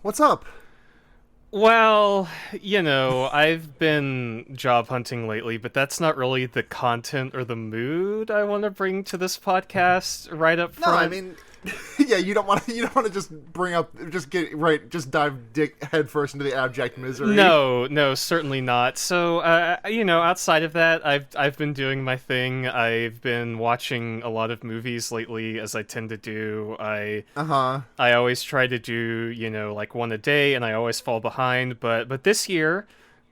What's up? Well, I've been job hunting lately, but that's not really the content or the mood I want to bring to this podcast right up No, I front. mean, yeah, you don't want to just bring up, just get right, just dive dick head first into the abject misery. No, no, certainly not. So, outside of that, I've been doing my thing. I've been watching a lot of movies lately, as I tend to do. I Uh huh. I always try to do, like one a day, and I always fall behind. But this year,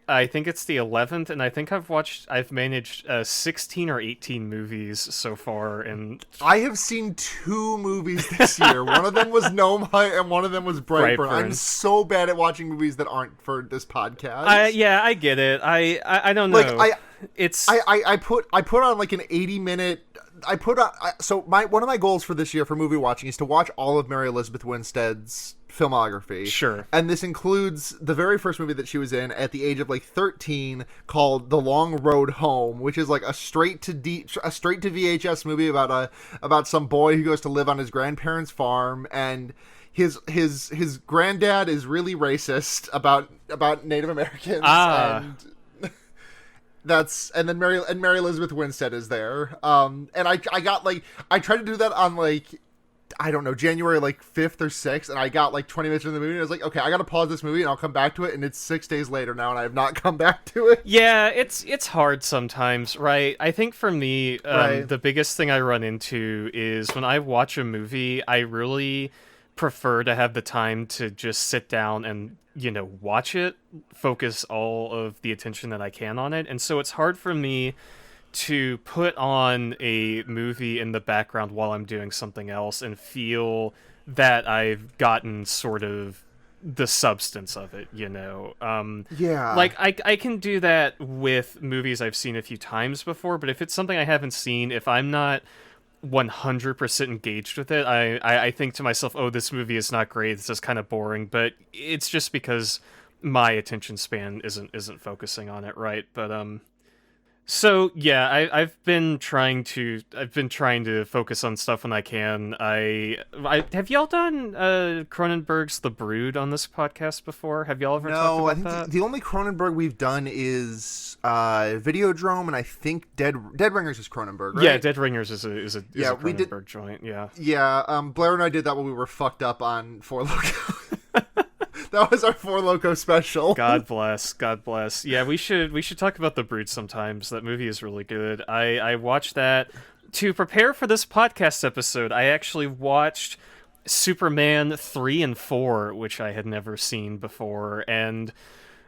I think it's the 11th, and I think I've managed 16 or 18 movies so far, and I have seen two movies this year. One of them was Gnome Hut, and one of them was Brightburn. I'm Brightburn. so bad at watching movies that aren't for this I podcast. yeah, I get it. I don't Like know. It's I put on like an 80-minute. So my one of my goals for this year for movie watching is to watch all of Mary Elizabeth Winstead's filmography. sure. And this includes the very first movie that she was in at the age of like 13 called The Long Road Home, which is like a straight to VHS movie about some boy who goes to live on his grandparents' farm, and his granddad is really racist about Native Americans, Ah, and Mary Elizabeth Winstead is there. And I got like I tried to do that on like I don't know, January like 5th or 6th, and I got like 20 minutes into the movie, and I was like, okay, I gotta pause this movie and I'll come back to it, and it's 6 days later now, and I have not come back to it. yeah, it's hard sometimes, right? I think for me, Right. the biggest thing I run into is when I watch a movie, I really prefer to have the time to just sit down and, watch it, focus all of the attention that I can on it. And so it's hard for me to put on a movie in the background while I'm doing something else and feel that I've gotten sort of the substance of it. Yeah. Like I can do that with movies I've seen a few times before, but if it's something I haven't seen, if I'm not 100% engaged with it, I think to myself, oh, this movie is not great, this is kind of boring, but it's just because my attention span isn't focusing on it, right? But so yeah, I've been trying to focus on stuff when I can. I have y'all done Cronenberg's The Brood on this podcast before? Have y'all ever talked No, I about think that? the only Cronenberg we've done is Videodrome, and I think Dead Ringers is Cronenberg, right? Yeah, Dead Ringers is Yeah, a we did. Cronenberg joint. Yeah. Yeah, Blair and I did that when we were fucked up on Four Loko. That was our Four Loko special. God bless. God bless. Yeah, we should talk about The Brood sometimes. That movie is really good. I watched that to prepare for this podcast episode. I actually watched Superman 3 and 4, which I had never seen before, and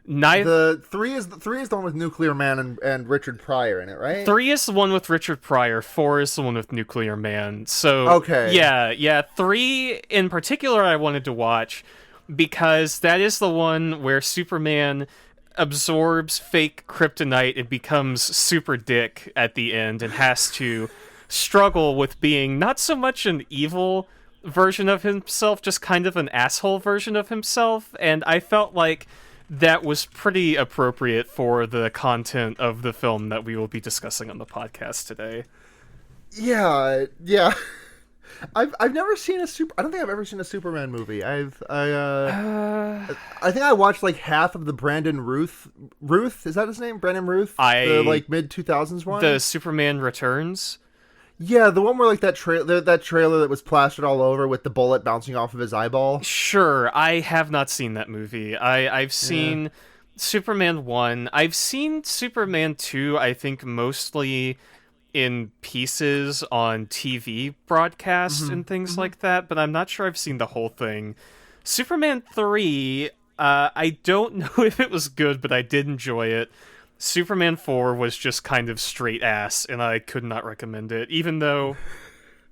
neither The three is the one with Nuclear Man and Richard Pryor in it, right? 3 is the one with Richard Pryor, 4 is the one with Nuclear Man. So, Okay. yeah, 3 in particular I wanted to watch because that is the one where Superman absorbs fake kryptonite and becomes super dick at the end and has to struggle with being not so much an evil version of himself, just kind of an asshole version of himself. And I felt like that was pretty appropriate for the content of the film that we will be discussing on the podcast today. Yeah. I've never seen a super. I don't think I've ever seen a Superman movie. I think I watched like half of the Brandon Ruth, is that his name? Brandon Ruth, the I like mid 2000s one. The Superman Returns. Yeah, the one where like that trailer that was plastered all over with the bullet bouncing off of his eyeball. Sure, I have not seen that movie. I've Yeah. seen Superman 1. I've seen Superman 2, I think mostly in pieces on TV broadcasts and things like that, but I'm not sure I've seen the whole thing. Superman 3, I don't know if it was good, but I did enjoy it. Superman 4 was just kind of straight ass, and I could not recommend it, even though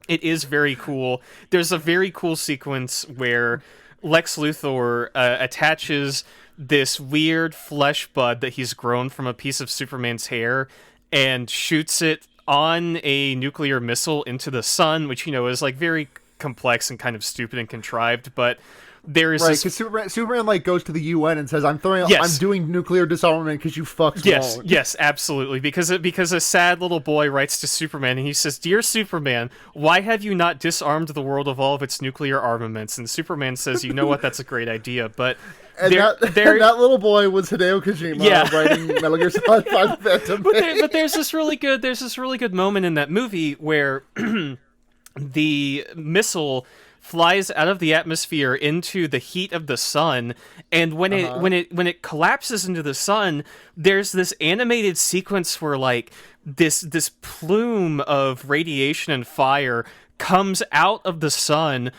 it is very cool. There's a very cool sequence where Lex Luthor attaches this weird flesh bud that he's grown from a piece of Superman's hair and shoots it on a nuclear missile into the sun, which, is like very complex and kind of stupid and contrived, but There is Right, this because Superman like goes to the UN and says, I'm doing nuclear disarmament because you fucks won't. Yes, absolutely. Because a sad little boy writes to Superman and he says, "Dear Superman, why have you not disarmed the world of all of its nuclear armaments?" And Superman says, "You know what? That's a great idea, but." And that little boy was Hideo Kojima writing Metal Gear Solid 5: Phantom Pain. But there's this really good moment in that movie where the missile flies out of the atmosphere into the heat of the sun, and when it collapses into the sun, there's this animated sequence where like this plume of radiation and fire comes out of the sun,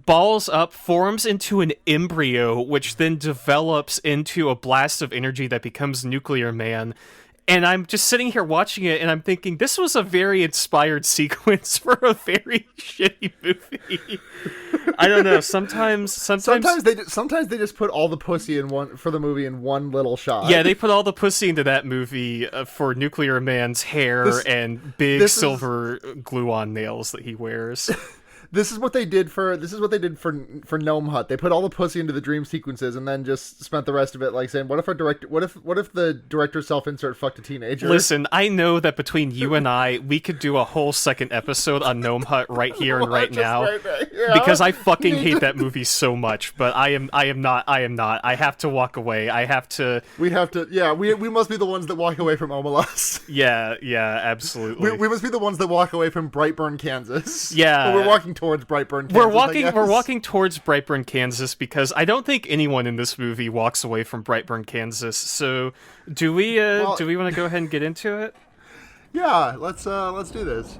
balls up, forms into an embryo, which then develops into a blast of energy that becomes Nuclear Man. And I'm just sitting here watching it, and I'm thinking, this was a very inspired sequence for a very shitty movie. I don't know. Sometimes they just put all the pussy in one for the movie in one little shot. Yeah, they put all the pussy into that movie for Nuclear Man's hair and big silver glue-on nails that he wears. This is what they did for Gnome Hut. They put all the pussy into the dream sequences and then just spent the rest of it like saying, what if the director self-insert fucked a teenager? Listen, I know that between you and I, we could do a whole second episode on Gnome Hut right here and right now. Because I fucking hate that movie so much, but I am not. I have to walk away. We must be the ones that walk away from Omelas. Yeah, absolutely. We must be the ones that walk away from Brightburn, Kansas. Yeah. But we're walking towards Brightburn, Kansas. We're walking towards Brightburn, Kansas, because I don't think anyone in this movie walks away from Brightburn, Kansas. So, do we want to go ahead and get into it? Yeah, let's do this.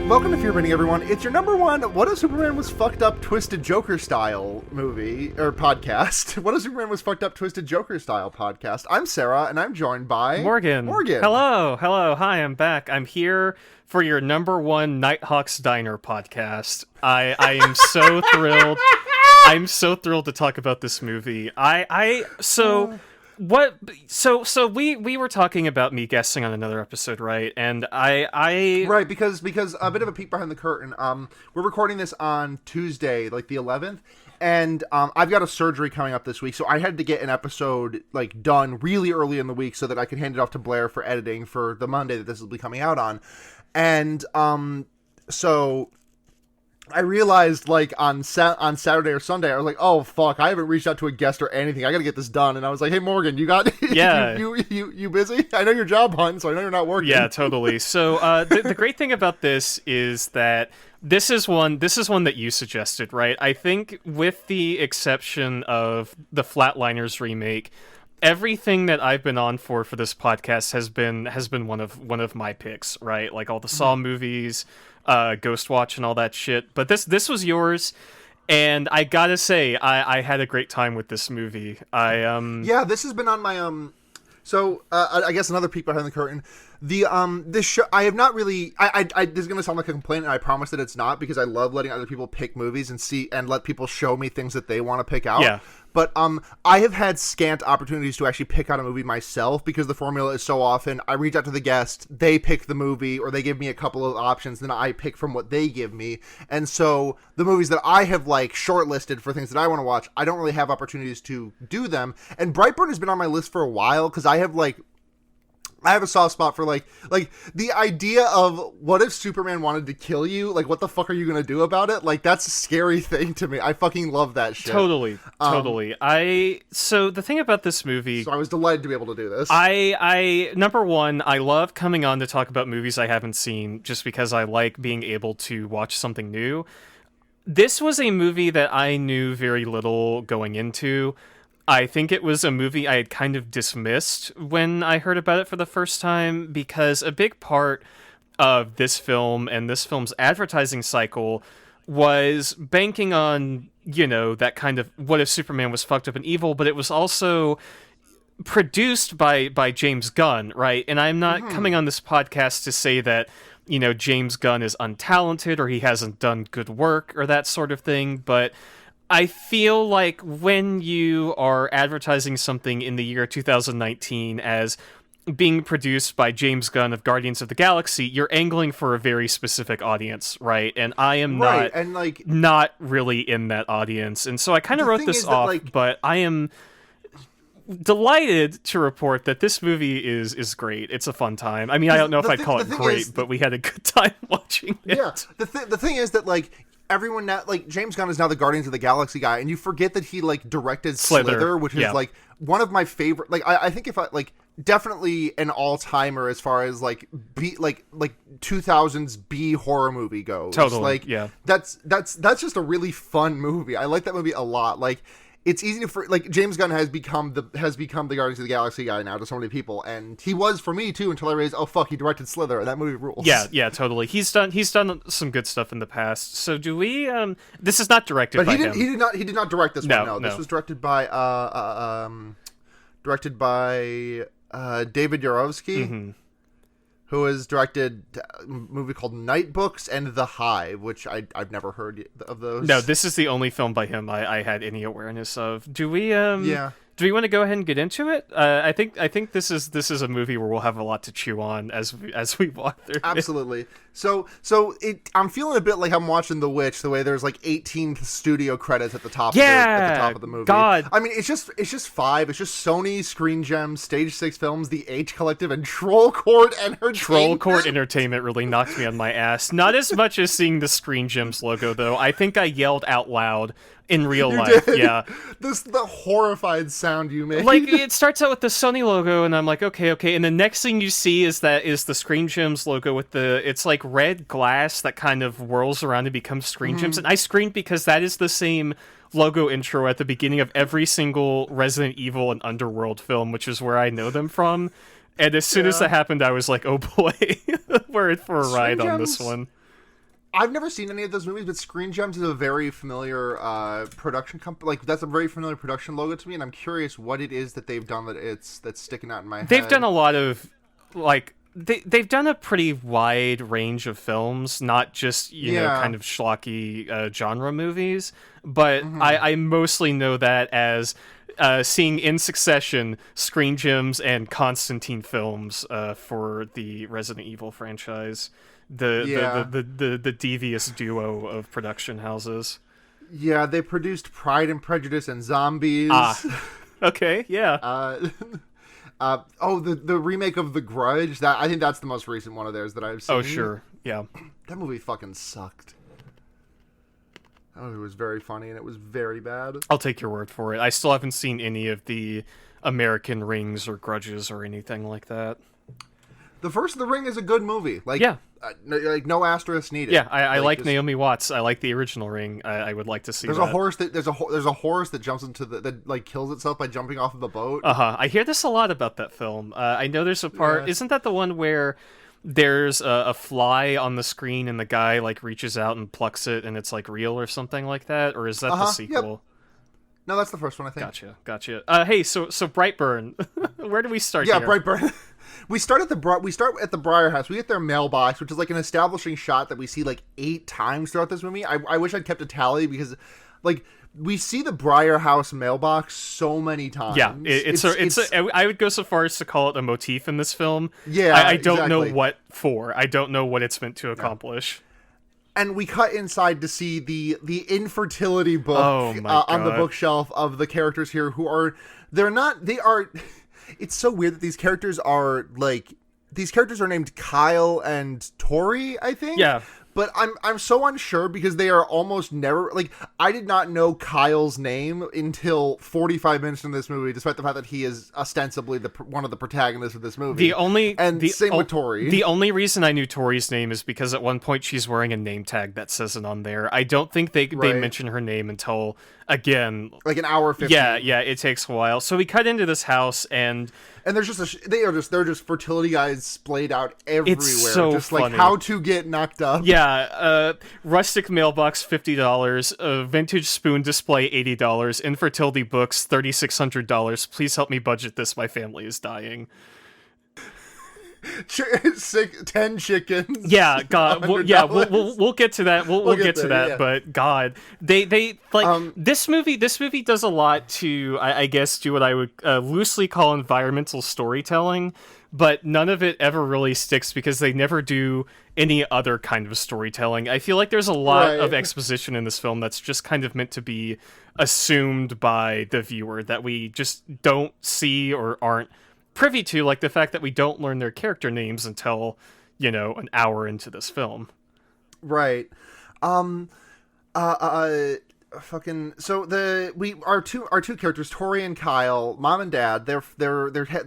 Welcome to Fearbaiting, everyone. It's your number one What If Superman Was Fucked Up Twisted Joker style movie or podcast. What If Superman Was Fucked Up Twisted Joker style podcast. I'm Sarah, and I'm joined by Morgan. Hello. Hi, I'm back. I'm here for your number one Nighthawk's Diner podcast. I am so thrilled. I'm so thrilled to talk about this movie. We were talking about me guesting on another episode, right? And right, because a bit of a peek behind the curtain. We're recording this on Tuesday, like the 11th, and I've got a surgery coming up this week, so I had to get an episode like done really early in the week so that I can hand it off to Blair for editing for the Monday that this will be coming out on. And so I realized, like, on Saturday or Sunday, I was like, oh, fuck, I haven't reached out to a guest or anything. I gotta get this done. And I was like, hey, Morgan, you got Yeah. you busy? I know your job hunting, so I know you're not working. Yeah, totally. So the great thing about this is that this is one that you suggested, right? I think with the exception of the Flatliners remake, everything that I've been on for this podcast has been one of my picks, right? Like all the Saw movies, Ghostwatch and all that shit. But this was yours, and I gotta say, I had a great time with this movie. Yeah, this has been on my So I guess another peek behind the curtain. This show, I have not really. This is gonna sound like a complaint, and I promise that it's not, because I love letting other people pick movies and let people show me things that they want to pick out. Yeah. But I have had scant opportunities to actually pick out a movie myself, because the formula is so often I reach out to the guest, they pick the movie, or they give me a couple of options, then I pick from what they give me. And so the movies that I have like shortlisted for things that I want to watch, I don't really have opportunities to do them. And Brightburn has been on my list for a while, because I have a soft spot for like the idea of what if Superman wanted to kill you? Like, what the fuck are you gonna do about it? Like, that's a scary thing to me. I fucking love that shit. Totally. So the thing about this movie, so I was delighted to be able to do this. I number one, I love coming on to talk about movies I haven't seen, just because I like being able to watch something new. This was a movie that I knew very little going into. I think it was a movie I had kind of dismissed when I heard about it for the first time, because a big part of this film and this film's advertising cycle was banking on, that kind of what if Superman was fucked up and evil, but it was also produced by James Gunn, right? And I'm not coming on this podcast to say that, James Gunn is untalented or he hasn't done good work or that sort of thing, but I feel like when you are advertising something in the year 2019 as being produced by James Gunn of Guardians of the Galaxy, you're angling for a very specific audience, right? And I am not really in that audience. And so I kind of wrote this off, but I am delighted to report that this movie is great. It's a fun time. I mean, I don't know if I'd call it great, but we had a good time watching it. Yeah, the thing is that, everyone now, James Gunn is now the Guardians of the Galaxy guy, and you forget that he, directed Slither, which is, one of my favorite, I think if I, definitely an all-timer as far as, 2000s B horror movie goes. Totally, yeah. That's just a really fun movie. I like that movie a lot. It's easy to James Gunn has become the Guardians of the Galaxy guy now to so many people, and he was for me too until I realized, oh fuck, he directed Slither, and that movie rules. Yeah, totally. He's done some good stuff in the past. So do we? This is not directed by him. He did not direct this one. No, this was directed by David Yarovsky. Who has directed a movie called Night Books and The Hive, which I've never heard of those. No, this is the only film by him I had any awareness of. Do we? Do we want to go ahead and get into it? I think this is a movie where we'll have a lot to chew on as we walk through. Absolutely. So I'm feeling a bit like I'm watching The Witch, the way there's 18 studio credits at the top. At the top of the movie. God. I mean, it's just 5. It's just Sony, Screen Gems, Stage 6 Films, The H Collective, and Troll Court Entertainment. Troll Court Entertainment really knocked me on my ass. Not as much as seeing the Screen Gems logo, though. I think I yelled out loud. In real life, did. Yeah. The horrified sound you made. It starts out with the Sony logo, and I'm like, okay, and the next thing you see is the Screen Gems logo with it's red glass that kind of whirls around and becomes Screen Gems, and I screamed because that is the same logo intro at the beginning of every single Resident Evil and Underworld film, which is where I know them from. And as soon as that happened, I was like, oh boy, we're in for a ride on this one. I've never seen any of those movies, but Screen Gems is a very familiar production company. That's a very familiar production logo to me, and I'm curious what it is that they've done that's sticking out in my head. They've done a lot of they've done a pretty wide range of films, not just kind of schlocky genre movies. But I mostly know that as seeing in succession Screen Gems and Constantine films for the Resident Evil franchise. The devious duo of production houses. Yeah, they produced Pride and Prejudice and Zombies. Okay, yeah. The remake of The Grudge. I think that's the most recent one of theirs that I've seen. Oh, sure, yeah. That movie fucking sucked. That movie was very funny and it was very bad. I'll take your word for it. I still haven't seen any of the American Rings or Grudges or anything like that. The first of The Ring is a good movie. No asterisk needed. Yeah, I like Naomi Watts. I like the original Ring. I would like to see. There's a horse that jumps into that kills itself by jumping off of the boat. I hear this a lot about that film. I know there's a part. Yeah. Isn't that the one where there's a fly on the screen and the guy reaches out and plucks it and it's real or something like that? Or is that the sequel? Yep. No, that's the first one, I think. Gotcha. Hey, so Brightburn. Where do we start? Yeah, here? Brightburn. We start at the Briar House. We get their mailbox, which is an establishing shot that we see 8 times throughout this movie. I wish I'd kept a tally because we see the Briar House mailbox so many times. Yeah, I would go so far as to call it a motif in this film. Yeah, I don't know what for. I don't know what it's meant to accomplish. And we cut inside to see the infertility book on the bookshelf of the characters here it's so weird that these characters are named Kyle and Tori, I think. Yeah. but I'm so unsure because they are almost never like I did not know Kyle's name until 45 minutes in this movie, despite the fact that he is ostensibly one of the protagonists of this movie. Same with Tori. The only reason I knew Tori's name is because at one point she's wearing a name tag that says it on there. I don't think they mention her name until, again, like an hour 15. Yeah, it takes a while. So we cut into this house and there's just they're just fertility guides splayed out everywhere. It's so just funny. Like how to get knocked up. Yeah, rustic mailbox $50, vintage spoon display $80, infertility books $3,600. Please help me budget this. My family is dying. 10 chickens. Yeah, God. We'll get to that. We'll get to that. Yeah. But God, they like this movie. This movie does a lot to, I guess, do what I would loosely call environmental storytelling. But none of it ever really sticks because they never do any other kind of storytelling. I feel like there's a lot of exposition in this film that's just kind of meant to be assumed by the viewer that we just don't see or aren't privy to, like the fact that we don't learn their character names until, an hour into this film. Right. Fucking so our two characters, Tori and Kyle, mom and dad, they're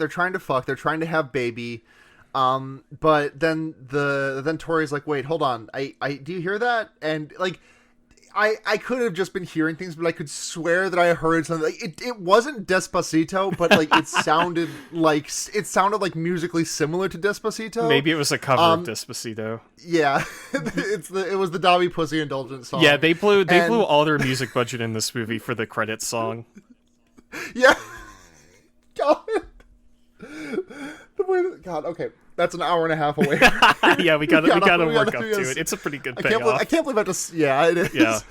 trying to fuck, they're trying to have baby, but then Tori's like, wait, hold on, I do you hear that? And like I could have just been hearing things, but I could swear that I heard something. Like, it wasn't Despacito, but like it sounded like musically similar to Despacito. Maybe it was a cover of Despacito. Yeah, it was the Dobby Pussy Indulgence song. Yeah, they blew all their music budget in this movie for the credits song. Yeah. God, okay. That's an hour and a half away. Yeah, we gotta work up to it. It's a pretty good payoff. I can't believe I have to. Yeah, it is. Yeah.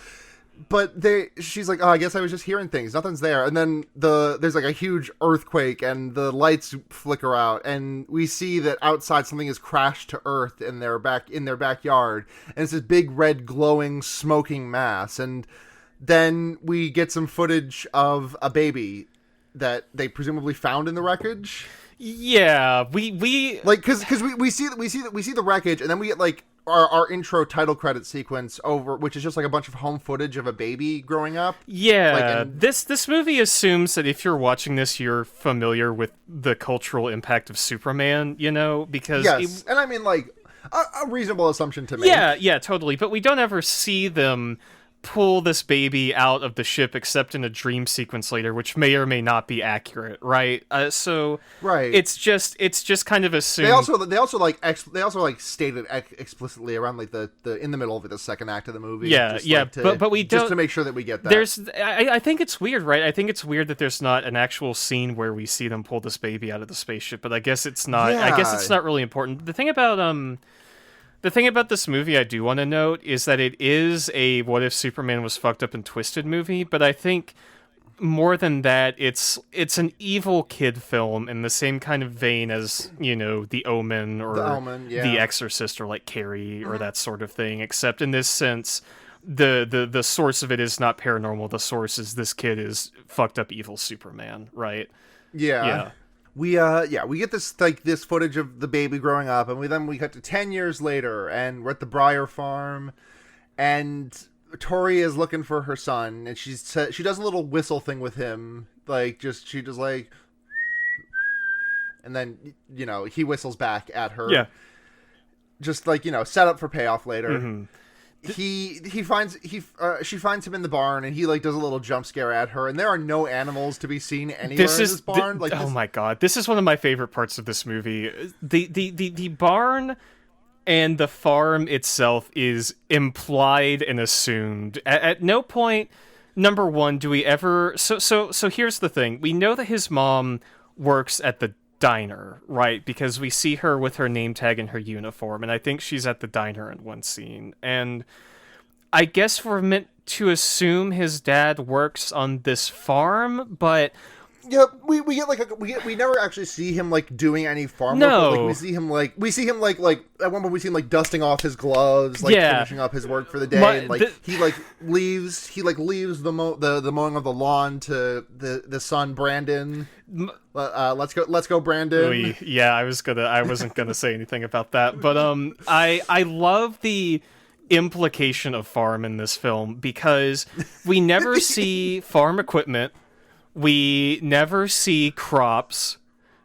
But she's like, oh, I guess I was just hearing things. Nothing's there. And then there's like a huge earthquake, and the lights flicker out, and we see that outside something has crashed to earth in their backyard, and it's this big red glowing smoking mass. And then we get some footage of a baby that they presumably found in the wreckage. Yeah, we like because we see the wreckage, and then we get like our intro title credit sequence over, which is just like a bunch of home footage of a baby growing up. Yeah, this movie assumes that if you're watching this, you're familiar with the cultural impact of Superman. Because and I mean like a reasonable assumption to make. Yeah, totally. But we don't ever see them pull this baby out of the ship except in a dream sequence later, which may or may not be accurate, right? Right. It's just kind of assumed. They also stated explicitly around like the in the middle of the second act of the movie. Yeah, but we don't, just to make sure that we get that. I think it's weird, right? I think it's weird that there's not an actual scene where we see them pull this baby out of the spaceship, but I guess it's not. Yeah. I guess it's not really important. The thing about this movie I do want to note is that it is a what if Superman was fucked up and twisted movie, but I think more than that, it's an evil kid film in the same kind of vein as, The Omen or The Exorcist or like Carrie or that sort of thing, except in this sense, the source of it is not paranormal. The source is this kid is fucked up evil Superman, right? Yeah. We get this footage of the baby growing up, and we cut to 10 years later, and we're at the Breyer farm, and Tori is looking for her son, and she does a little whistle thing with him, like she just like, and then he whistles back at her, just like set up for payoff later. Mm-hmm. She finds him in the barn, and he like does a little jump scare at her, and there are no animals to be seen anywhere in this barn. Oh my god, this is one of my favorite parts of this movie. The barn and the farm itself is implied and assumed. At no point, number one, do we ever. So here's the thing: we know that his mom works at the diner, right? Because we see her with her name tag and her uniform, and I think she's at the diner in one scene. And I guess we're meant to assume his dad works on this farm, but yeah, we never actually see him like doing any farm work. Like, we see him like at one point we see him like dusting off his gloves, like finishing up his work for the day, and he leaves the mowing of the lawn to the son Brandon. Let's go Brandon. I wasn't gonna say anything about that, but I love the implication of farm in this film, because we never see farm equipment, we never see crops.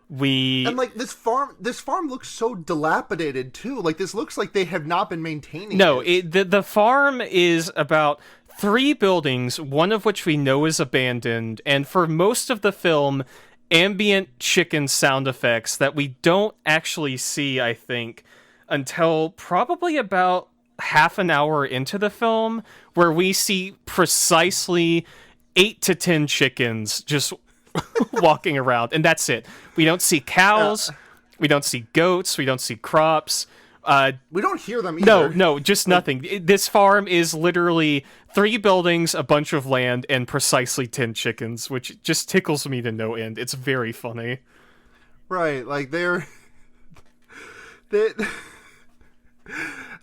And like this farm looks so dilapidated too. Like this looks like they have not been maintaining No, it. the farm is about 3 buildings, one of which we know is abandoned, and for most of the film, ambient chicken sound effects that we don't actually see, I think, until probably about half an hour into the film, where we see precisely 8 to 10 chickens just walking around, and that's it. We don't see cows, we don't see goats, we don't see crops. We don't hear them either. No, just nothing. This farm is literally 3 buildings, a bunch of land, and precisely 10 chickens, which just tickles me to no end. It's very funny. Right, like they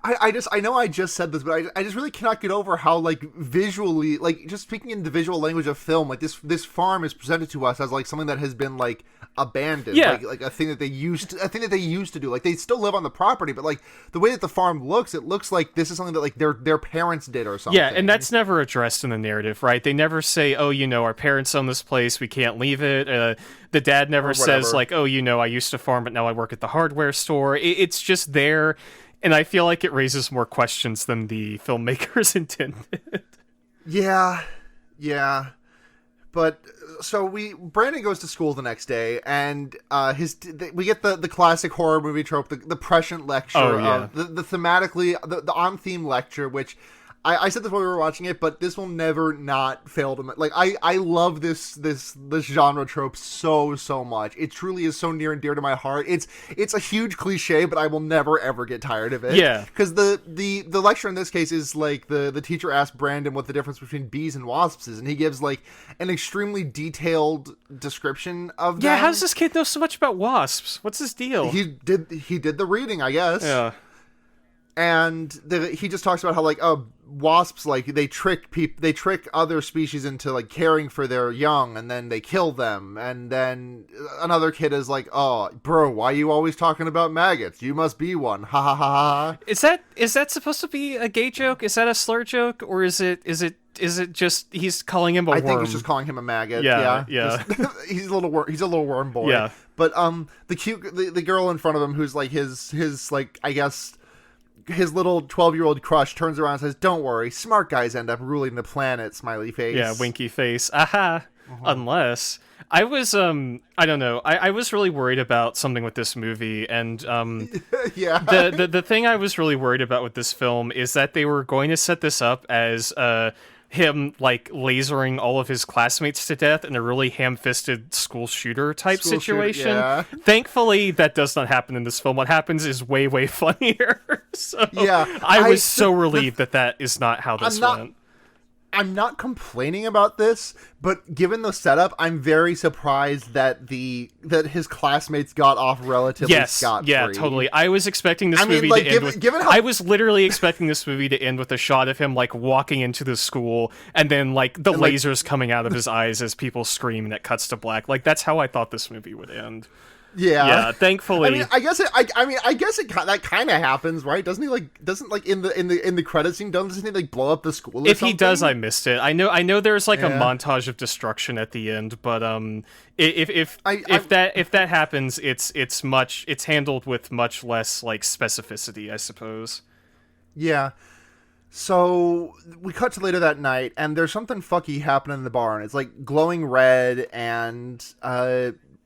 I know I just said this, but I just really cannot get over how, like, visually, like, just speaking in the visual language of film, like, this farm is presented to us as, like, something that has been, like, abandoned. Yeah. Like a thing that they used to do. Like, they still live on the property, but, like, the way that the farm looks, it looks like this is something that, like, their parents did or something. Yeah, and that's never addressed in the narrative, right? They never say, oh, our parents own this place, we can't leave it. The dad never says, like, oh, I used to farm, but now I work at the hardware store. It's just there. And I feel like it raises more questions than the filmmakers intended. Yeah. But so Brandon goes to school the next day, and we get the classic horror movie trope, the prescient lecture, the thematically the on theme lecture, which I said this while we were watching it, but this will never not fail to like. I love this genre trope so much. It truly is so near and dear to my heart. It's a huge cliche, but I will never ever get tired of it. Yeah, because the lecture in this case is like the teacher asks Brandon what the difference between bees and wasps is, and he gives like an extremely detailed description of them. Yeah, how does this kid know so much about wasps? What's his deal? He did the reading, I guess. Yeah. And he just talks about how, like, wasps, like, they trick other species into, like, caring for their young, and then they kill them. And then another kid is like, oh, bro, why are you always talking about maggots? You must be one. Ha ha ha ha. Is that supposed to be a gay joke? Is that a slur joke? Or is it just he's calling him a worm? I think it's just calling him a maggot. Yeah. He's a little worm boy. Yeah. But the girl in front of him, who's like his like, I guess, his little 12-year-old crush, turns around and says, don't worry, smart guys end up ruling the planet, smiley face. Yeah, winky face. Aha. Unless I was I don't know. I was really worried about something with this movie, and yeah. The thing I was really worried about with this film is that they were going to set this up as him like lasering all of his classmates to death in a really ham-fisted school shooter type situation. Yeah. Thankfully, that does not happen in this film. What happens is way funnier. So yeah, I was so relieved that is not how this went. I'm not complaining about this, but given the setup, I'm very surprised that his classmates got off relatively scot-free. Yeah, totally. I was expecting this movie to end with... I was literally expecting this movie to end with a shot of him, like, walking into the school, and then, like, the lasers coming out of his eyes as people scream, and it cuts to black. Like, that's how I thought this movie would end. Yeah. Thankfully. I guess that kind of happens, right? Doesn't in the credit scene, doesn't he like blow up the school? If he does, I missed it. I know there's like a montage of destruction at the end, but if that happens, it's handled with much less like specificity, I suppose. Yeah. So we cut to later that night, and there's something fucky happening in the barn. It's like glowing red, and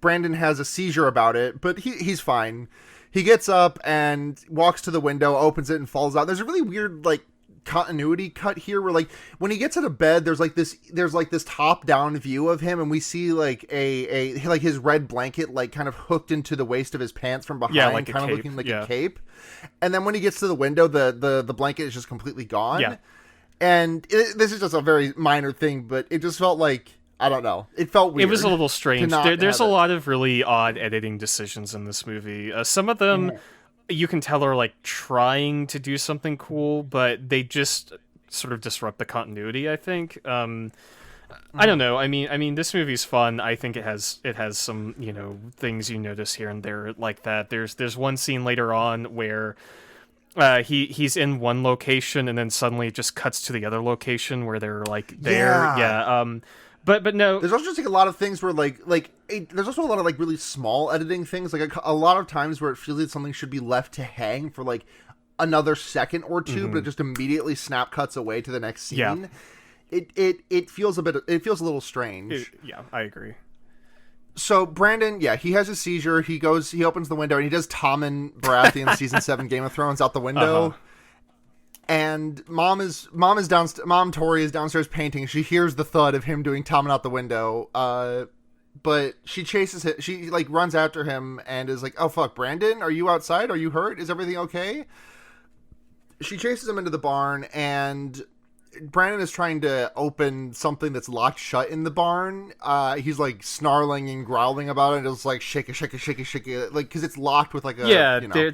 Brandon has a seizure about it, but he's fine. He gets up and walks to the window, opens it, and falls out. There's a really weird, like, continuity cut here where, like, when he gets out of bed, there's this top-down view of him, and we see, like, like his red blanket, like, kind of hooked into the waist of his pants from behind, like kind of cape. looking like a cape. And then when he gets to the window, the blanket is just completely gone. Yeah. And this is just a very minor thing, but it just felt like, I don't know. It felt weird. It was a little strange. There's a lot of really odd editing decisions in this movie. Some of them you can tell are like trying to do something cool, but they just sort of disrupt the continuity, I think. I don't know. I mean, this movie's fun. I think it has some, things you notice here and there like that. There's one scene later on where he's in one location and then suddenly it just cuts to the other location where they're like there. Yeah. But no. There's also just like a lot of things where there's also a lot of like really small editing things. Like a lot of times where it feels like something should be left to hang for like another second or two, but it just immediately snap cuts away to the next scene. Yeah. It feels a little strange. Yeah, I agree. So Brandon, he has a seizure. He opens the window and he does Tom and Baratheon season 7 Game of Thrones out the window. And Mom Tori is downstairs painting. She hears the thud of him doing Tommen out the window. But she chases him. She like runs after him and is like, "Oh fuck, Brandon, are you outside? Are you hurt? Is everything okay?" She chases him into the barn, and Brandon is trying to open something that's locked shut in the barn. He's like snarling and growling about it. And it's like shake it, like because it's locked with like a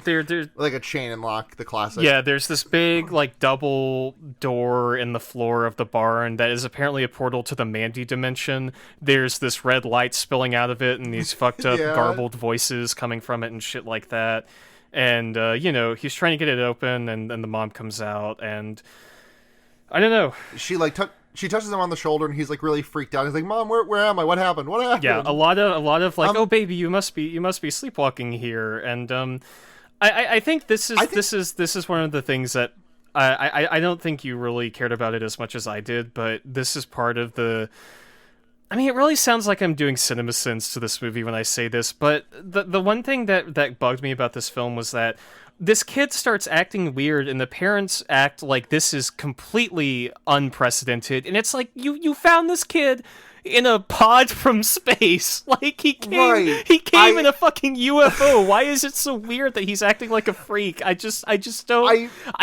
they're like a chain and lock, the classic. Yeah, there's this big like double door in the floor of the barn that is apparently a portal to the Mandy dimension. There's this red light spilling out of it, and these fucked up garbled voices coming from it and shit like that. And he's trying to get it open, and the mom comes out and. I don't know. She like she touches him on the shoulder, and he's like really freaked out. He's like, "Mom, where am I? What happened? What happened?" Yeah, a lot of like, "Oh baby, you must be sleepwalking here." And I think this is one of the things that I don't think you really cared about it as much as I did, but this is part of the. I mean, it really sounds like I'm doing CinemaSins to this movie when I say this, but the one thing that bugged me about this film was that this kid starts acting weird and the parents act like this is completely unprecedented, and it's like you found this kid in a pod from space. Like he came in a fucking UFO. Why is it so weird that he's acting like a freak? I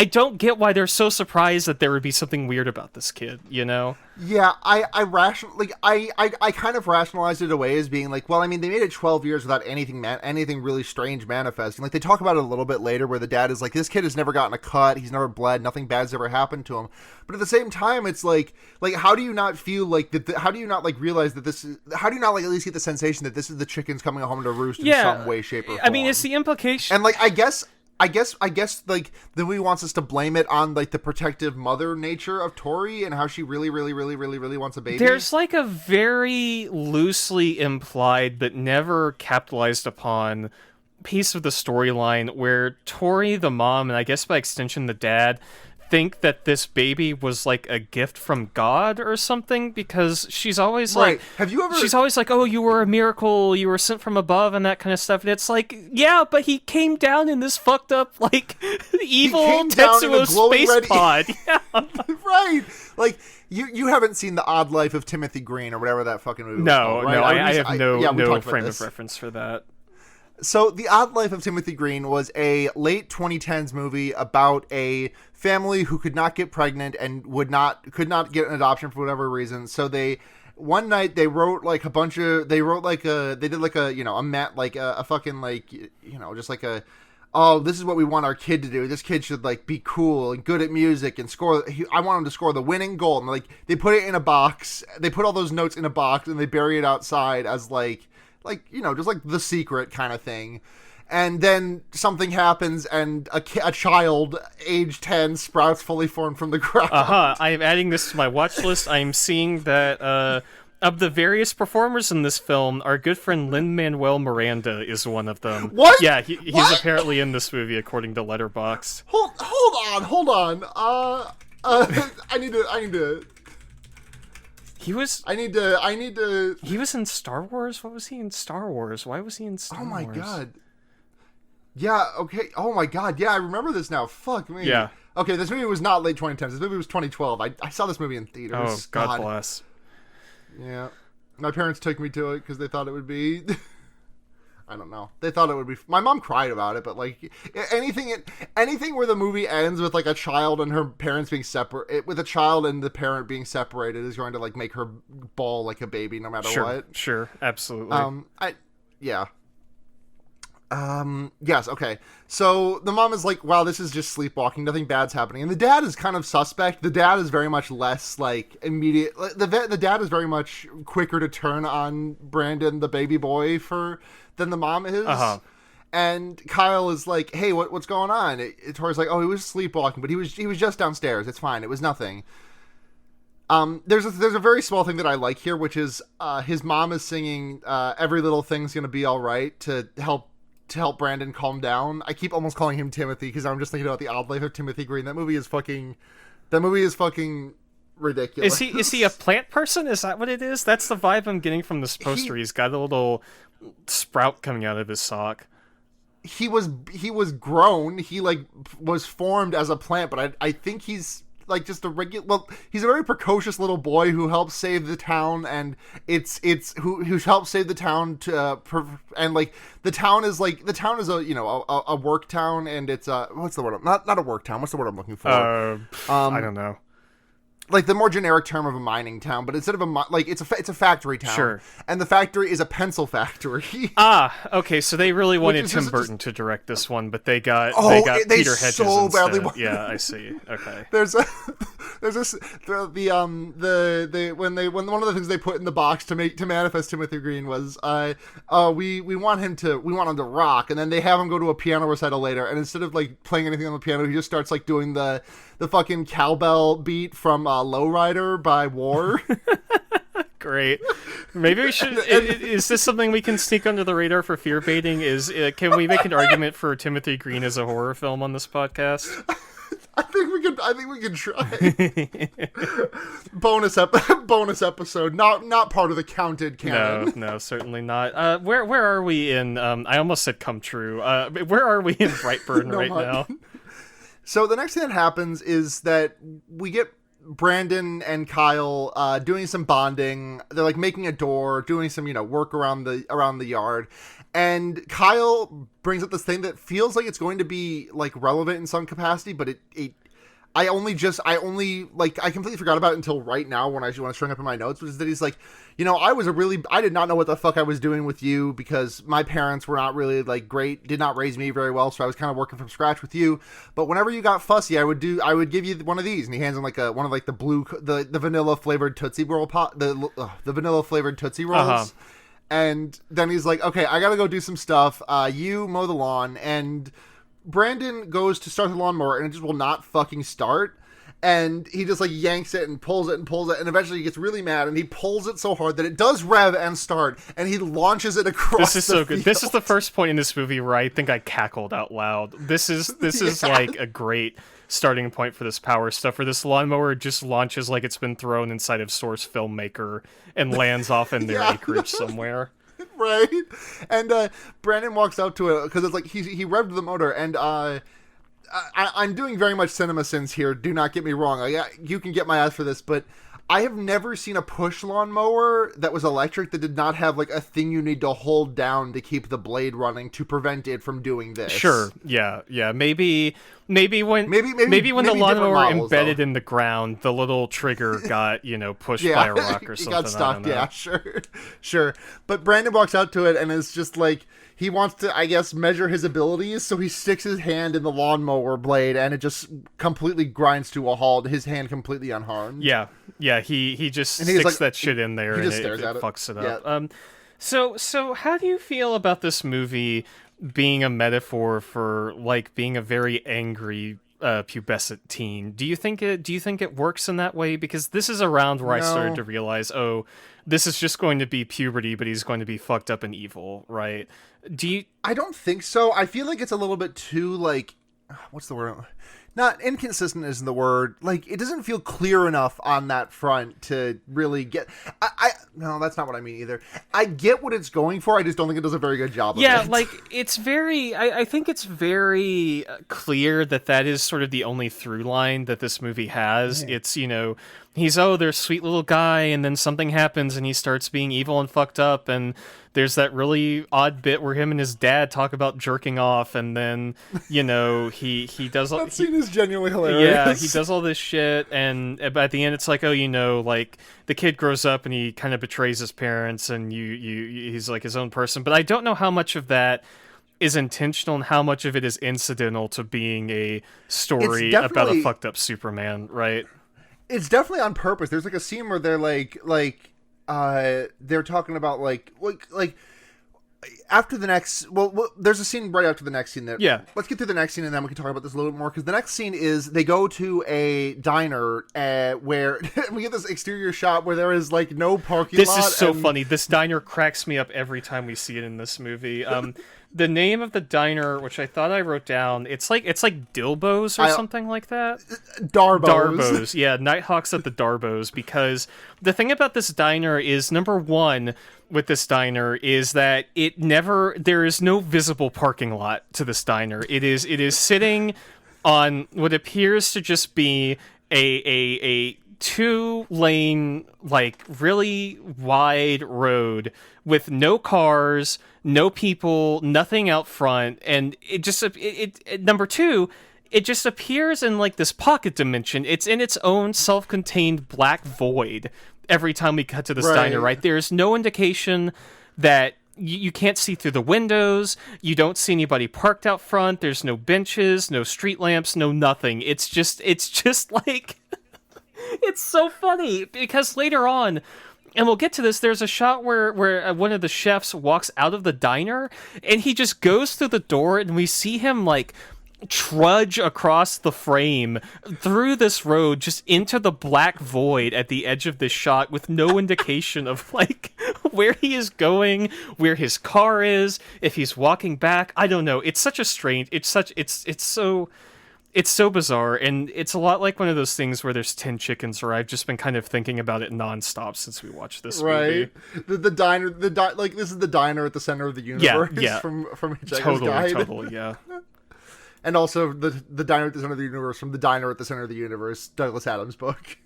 don't get why they're so surprised that there would be something weird about this kid, Yeah, I kind of rationalized it away as being like, well, I mean, they made it 12 years without anything really strange manifesting. Like, they talk about it a little bit later where the dad is like, this kid has never gotten a cut, he's never bled, nothing bad's ever happened to him. But at the same time, it's like how do you not feel like that? How do you not like realize that this is? How do you not like at least get the sensation that this is the chickens coming home to roost in some way, shape, or form? I mean, it's the implication, and like I guess like the movie wants us to blame it on like the protective mother nature of Tori and how she really wants a baby. There's like a very loosely implied but never capitalized upon piece of the storyline where Tori, the mom, and I guess by extension the dad, think that this baby was like a gift from God or something, because she's always like, she's always like, "Oh, you were a miracle, you were sent from above," and that kind of stuff. And it's like, yeah, but he came down in this fucked up like evil Tetsuo space pod. Yeah. Right. Like you haven't seen The Odd Life of Timothy Green or whatever that fucking movie was called, right? No, I have no frame of reference for that. So, The Odd Life of Timothy Green was a late 2010s movie about a family who could not get pregnant and could not get an adoption for whatever reason. So one night they wrote like a bunch of, they did like a, a fucking like, just like a, oh, this is what we want our kid to do. This kid should like be cool and good at music and score. I want him to score the winning goal. And like they put it in a box. They put all those notes in a box and they bury it outside as like just like The Secret kind of thing. And then something happens and a child age 10 sprouts fully formed from the ground. I am adding this to my watch list. I am seeing that of the various performers in this film, our good friend Lin-Manuel Miranda is one of them. What? Yeah, he's apparently in this movie according to Letterboxd. Hold on. I need to He was in Star Wars? What was he in Star Wars? Why was he in Star Wars? Oh my god. Yeah, okay. Oh my god. Yeah, I remember this now. Fuck me. Yeah. Okay, this movie was not late 2010s. This movie was 2012. I saw this movie in theaters. Oh, God bless. Yeah. My parents took me to it because they thought it would be... I don't know. They thought it would be... My mom cried about it, but like anything where the movie ends with like a child and her parents being separate, with a child and the parent being separated is going to like make her bawl like a baby no matter what. Sure, absolutely. Yes, okay. So the mom is like, wow, this is just sleepwalking. Nothing bad's happening. And the dad is kind of suspect. The dad is very much less like immediate. The dad is very much quicker to turn on Brandon, the baby boy, than the mom is. And Kyle is like, "Hey, what's going on?" Tori's like, "Oh, he was sleepwalking, but he was just downstairs. It's fine. It was nothing." There's a very small thing that I like here, which is his mom is singing "Every Little Thing's Gonna Be All Right" to help Brandon calm down. I keep almost calling him Timothy because I'm just thinking about The Odd Life of Timothy Green. That movie is fucking ridiculous. Is he a plant person? Is that what it is? That's the vibe I'm getting from this poster. He's got a little sprout coming out of his sock. He was grown. He like was formed as a plant, but I think he's like just a regular. Well, he's a very precocious little boy who helps save the town, and it's who helps save the town and like the town is a work town, and it's what's the word? Not a work town. What's the word I'm looking for? I don't know. Like the more generic term of a mining town, but instead of it's a factory town. Sure. And the factory is a pencil factory. Okay. So they really wanted Tim Burton to direct this one, but they got Peter Hedges so badly instead. Yeah, I see. Okay. There's one of the things they put in the box to manifest Timothy Green was we want him to rock, and then they have him go to a piano recital later, and instead of like playing anything on the piano, he just starts like doing the fucking cowbell beat from Lowrider by War. Great. Maybe we should. Is this something we can sneak under the radar for Fearbaiting? Can we make an argument for Timothy Green as a horror film on this podcast? I think we can try. bonus episode, not part of the counted canon. No, certainly not. Where are we in? I almost said Come True. Where are we in Brightburn now? So the next thing that happens is that we get Brandon and Kyle doing some bonding. They're like making a door, doing some work around the yard, and Kyle brings up this thing that feels like it's going to be like relevant in some capacity, but I completely forgot about it until right now when I string up in my notes, which is that he's like, I did not know what the fuck I was doing with you because my parents were not really like great, did not raise me very well, so I was kind of working from scratch with you. But whenever you got fussy, I would give you one of these, and he hands him like one of like the blue, the vanilla flavored Tootsie Roll pot, the vanilla flavored Tootsie Rolls. Uh-huh. And then he's like, okay, I gotta go do some stuff. You mow the lawn, and Brandon goes to start the lawnmower, and it just will not fucking start. And he just like yanks it and pulls it, and eventually he gets really mad, and he pulls it so hard that it does rev and start, and he launches it across. This is so good. This is the first point in this movie where I think I cackled out loud. This is like a great starting point for this power stuff, where this lawnmower just launches like it's been thrown inside of Source Filmmaker and lands off in their acreage somewhere. Right. And Brandon walks out to it because it's like he revved the motor, and I'm doing very much cinema sins here. Do not get me wrong. You can get my ass for this, but I have never seen a push lawnmower that was electric that did not have like a thing you need to hold down to keep the blade running to prevent it from doing this. Sure. Yeah. Maybe when the lawnmower models, embedded in the ground, the little trigger got pushed by a rock or something. Got stuck. Yeah. Sure. But Brandon walks out to it and is just like, he wants to, I guess, measure his abilities, so he sticks his hand in the lawnmower blade, and it just completely grinds to a halt, his hand completely unharmed. Yeah, he just sticks that shit in there, and it fucks it up. Yeah. So how do you feel about this movie being a metaphor for, like, being a very angry pubescent teen? Do you think it works in that way? Because this is around where I started to realize, this is just going to be puberty, but he's going to be fucked up and evil, right? I don't think so. I feel like it's a little bit too, like, what's the word? Not inconsistent isn't the word. Like, it doesn't feel clear enough on that front to really get... No, that's not what I mean either. I get what it's going for, I just don't think it does a very good job of it. Yeah, like, it's very... I think it's very clear that is sort of the only through line that this movie has. Yeah. It's, he's, there's a sweet little guy, and then something happens, and he starts being evil and fucked up, and there's that really odd bit where him and his dad talk about jerking off, and then, he does... That scene is genuinely hilarious. Yeah, he does all this shit, and at the end it's like, like, the kid grows up and he kind of betrays his parents, and he's like his own person. But I don't know how much of that is intentional and how much of it is incidental to being a story about a fucked up Superman, right? It's definitely on purpose. There's like a scene where they're they're talking about like after the next, there's a scene right after the next scene that. Yeah. Let's get through the next scene and then we can talk about this a little bit more, because the next scene is they go to a diner where we get this exterior shot where there is like no parking lot. This is so funny. This diner cracks me up every time we see it in this movie. The name of the diner, which I thought I wrote down, it's like Dilbo's or something like that. Darbo's. Yeah, Nighthawks at the Darbo's, because the thing about this diner is, number one, with this diner is that there is no visible parking lot to this diner. It is sitting on what appears to just be a 2-lane, like, really wide road with no cars, no people, nothing out front, and number two, it just appears in like this pocket dimension. It's in its own self-contained black void every time we cut to this diner, right? There's no indication that you can't see through the windows, you don't see anybody parked out front, there's no benches, no street lamps, no nothing. It's just like it's so funny, because later on, and we'll get to this, there's a shot where one of the chefs walks out of the diner, and he just goes through the door, and we see him, like, trudge across the frame through this road just into the black void at the edge of this shot with no indication of, like, where he is going, where his car is, if he's walking back. I don't know. It's such a strange... It's so bizarre, and it's a lot like one of those things where there's 10 chickens, where I've just been kind of thinking about it nonstop since we watched this movie. The diner, like, this is the diner at the center of the universe. Yeah. From Hitchhiker's Guide. Totally, yeah. And also the diner at the center of the universe from the Diner at the Center of the Universe, Douglas Adams book.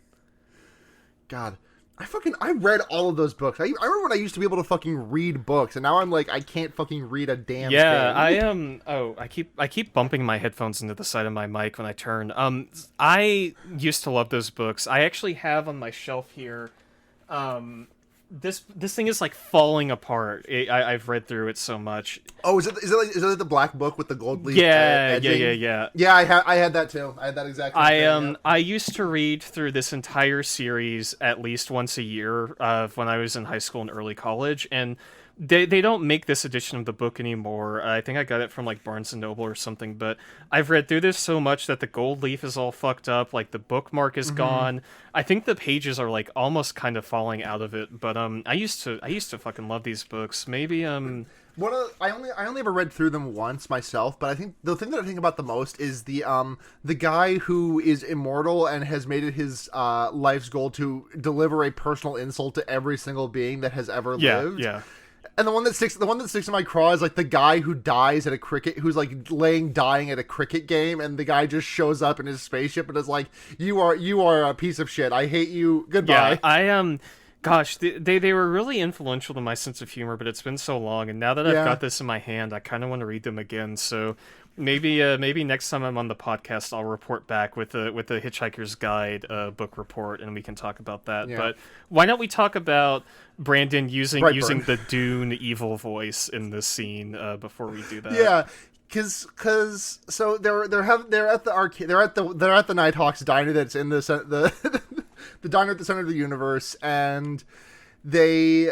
God. I read all of those books. I remember when I used to be able to fucking read books, and now I'm like, I can't fucking read a damn thing. I keep bumping my headphones into the side of my mic when I turn. I used to love those books. I actually have on my shelf here, this thing is like falling apart. I've read through it so much. Oh, is it like the black book with the gold leaf? Yeah. Yeah, I had that too. I had that exactly. I used to read through this entire series at least once a year when I was in high school and early college, and they don't make this edition of the book anymore. I think I got it from like Barnes and Noble or something, but I've read through this so much that the gold leaf is all fucked up, like the bookmark is gone. I think the pages are like almost kind of falling out of it, but I used to fucking love these books. Maybe I only ever read through them once myself, but I think the thing that I think about the most is the guy who is immortal and has made it his life's goal to deliver a personal insult to every single being that has ever lived. Yeah. And the one that sticks in my craw is like the guy who dies at a cricket, who's like dying at a cricket game, and the guy just shows up in his spaceship and is like, "You are a piece of shit. I hate you. Goodbye." Yeah, gosh, they were really influential to my sense of humor, but it's been so long, and now that I've got this in my hand, I kind of want to read them again. So maybe next time I'm on the podcast, I'll report back with the Hitchhiker's Guide book report, and we can talk about that. Yeah. But why don't we talk about Brandon using the Dune evil voice in this scene before we do that? Yeah. Cause so they're at the arcade, they're at the Nighthawks diner that's in the the diner at the center of the universe, and we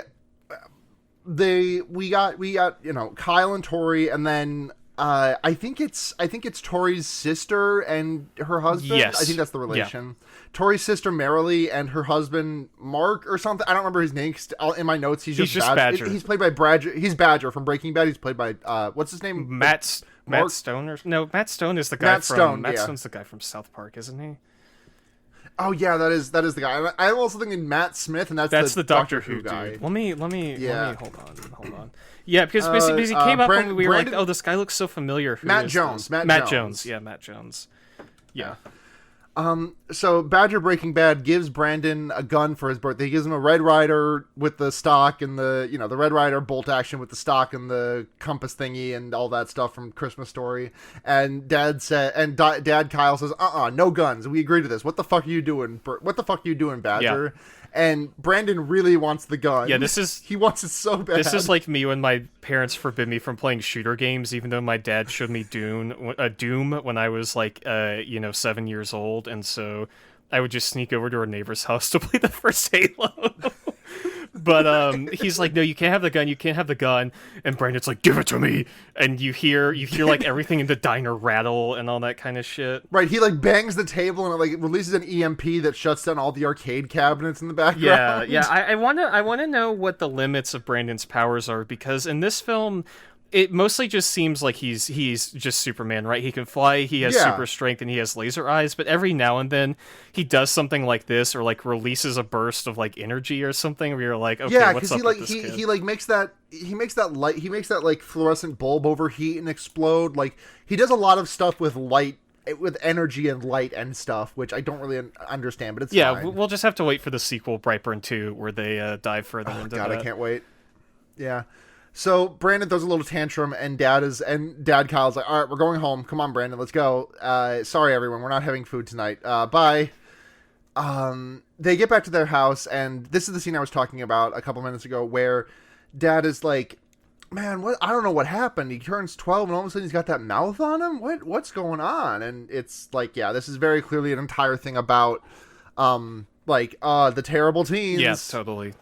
got Kyle and Tori, and then I think it's Tori's sister and her husband. Yes. I think that's the relation. Yeah. Tori's sister Marilee and her husband Mark or something. I don't remember his name. In my notes, he's just Badger. He's played by Badger. He's Badger from Breaking Bad. He's played by what's his name? Matt Stone. Matt Stone is the guy Matt Stone's the guy from South Park, isn't he? Oh yeah, that is the guy. I'm also thinking Matt Smith, and that's the Doctor Who guy. Dude. Let me hold on. Yeah, because he came up when we were like, oh, this guy looks so familiar. Matt Jones. Yeah, Matt Jones. Yeah. So Badger Breaking Bad gives Brandon a gun for his birthday. He gives him a Red Ryder with the stock and the Red Ryder bolt action with the stock and the compass thingy and all that stuff from Christmas Story. And Dad Kyle says, no guns. We agree to this. What the fuck are you doing? Badger? Yeah. And Brandon really wants the gun. Yeah, he wants it so bad. This is like me when my parents forbid me from playing shooter games, even though my dad showed me Doom when I was like 7 years old, and so I would just sneak over to our neighbor's house to play the first Halo. But he's like, no, you can't have the gun, you can't have the gun. And Brandon's like, give it to me. And you hear like everything in the diner rattle and all that kind of shit. Right, he like bangs the table and it like releases an EMP that shuts down all the arcade cabinets in the background. Yeah. I wanna know what the limits of Brandon's powers are, because in this film, it mostly just seems like he's just Superman, right? He can fly, he has super strength, and he has laser eyes, but every now and then he does something like this, or like releases a burst of like energy or something where you're like, okay, what's up with this kid? He like makes that like fluorescent bulb overheat and explode. Like he does a lot of stuff with light, with energy and light and stuff, which I don't really understand, but it's fine. We'll just have to wait for the sequel, Brightburn 2, where they dive further into that. I can't wait. Yeah. So Brandon throws a little tantrum, and Dad Kyle's like, all right, we're going home. Come on, Brandon, let's go. Sorry, everyone, we're not having food tonight. Bye. They get back to their house, and this is the scene I was talking about a couple minutes ago, where Dad is like, man, what? I don't know what happened. He turns 12, and all of a sudden he's got that mouth on him. What's going on? And it's like, yeah, this is very clearly an entire thing about, the terrible teens. Yeah, totally.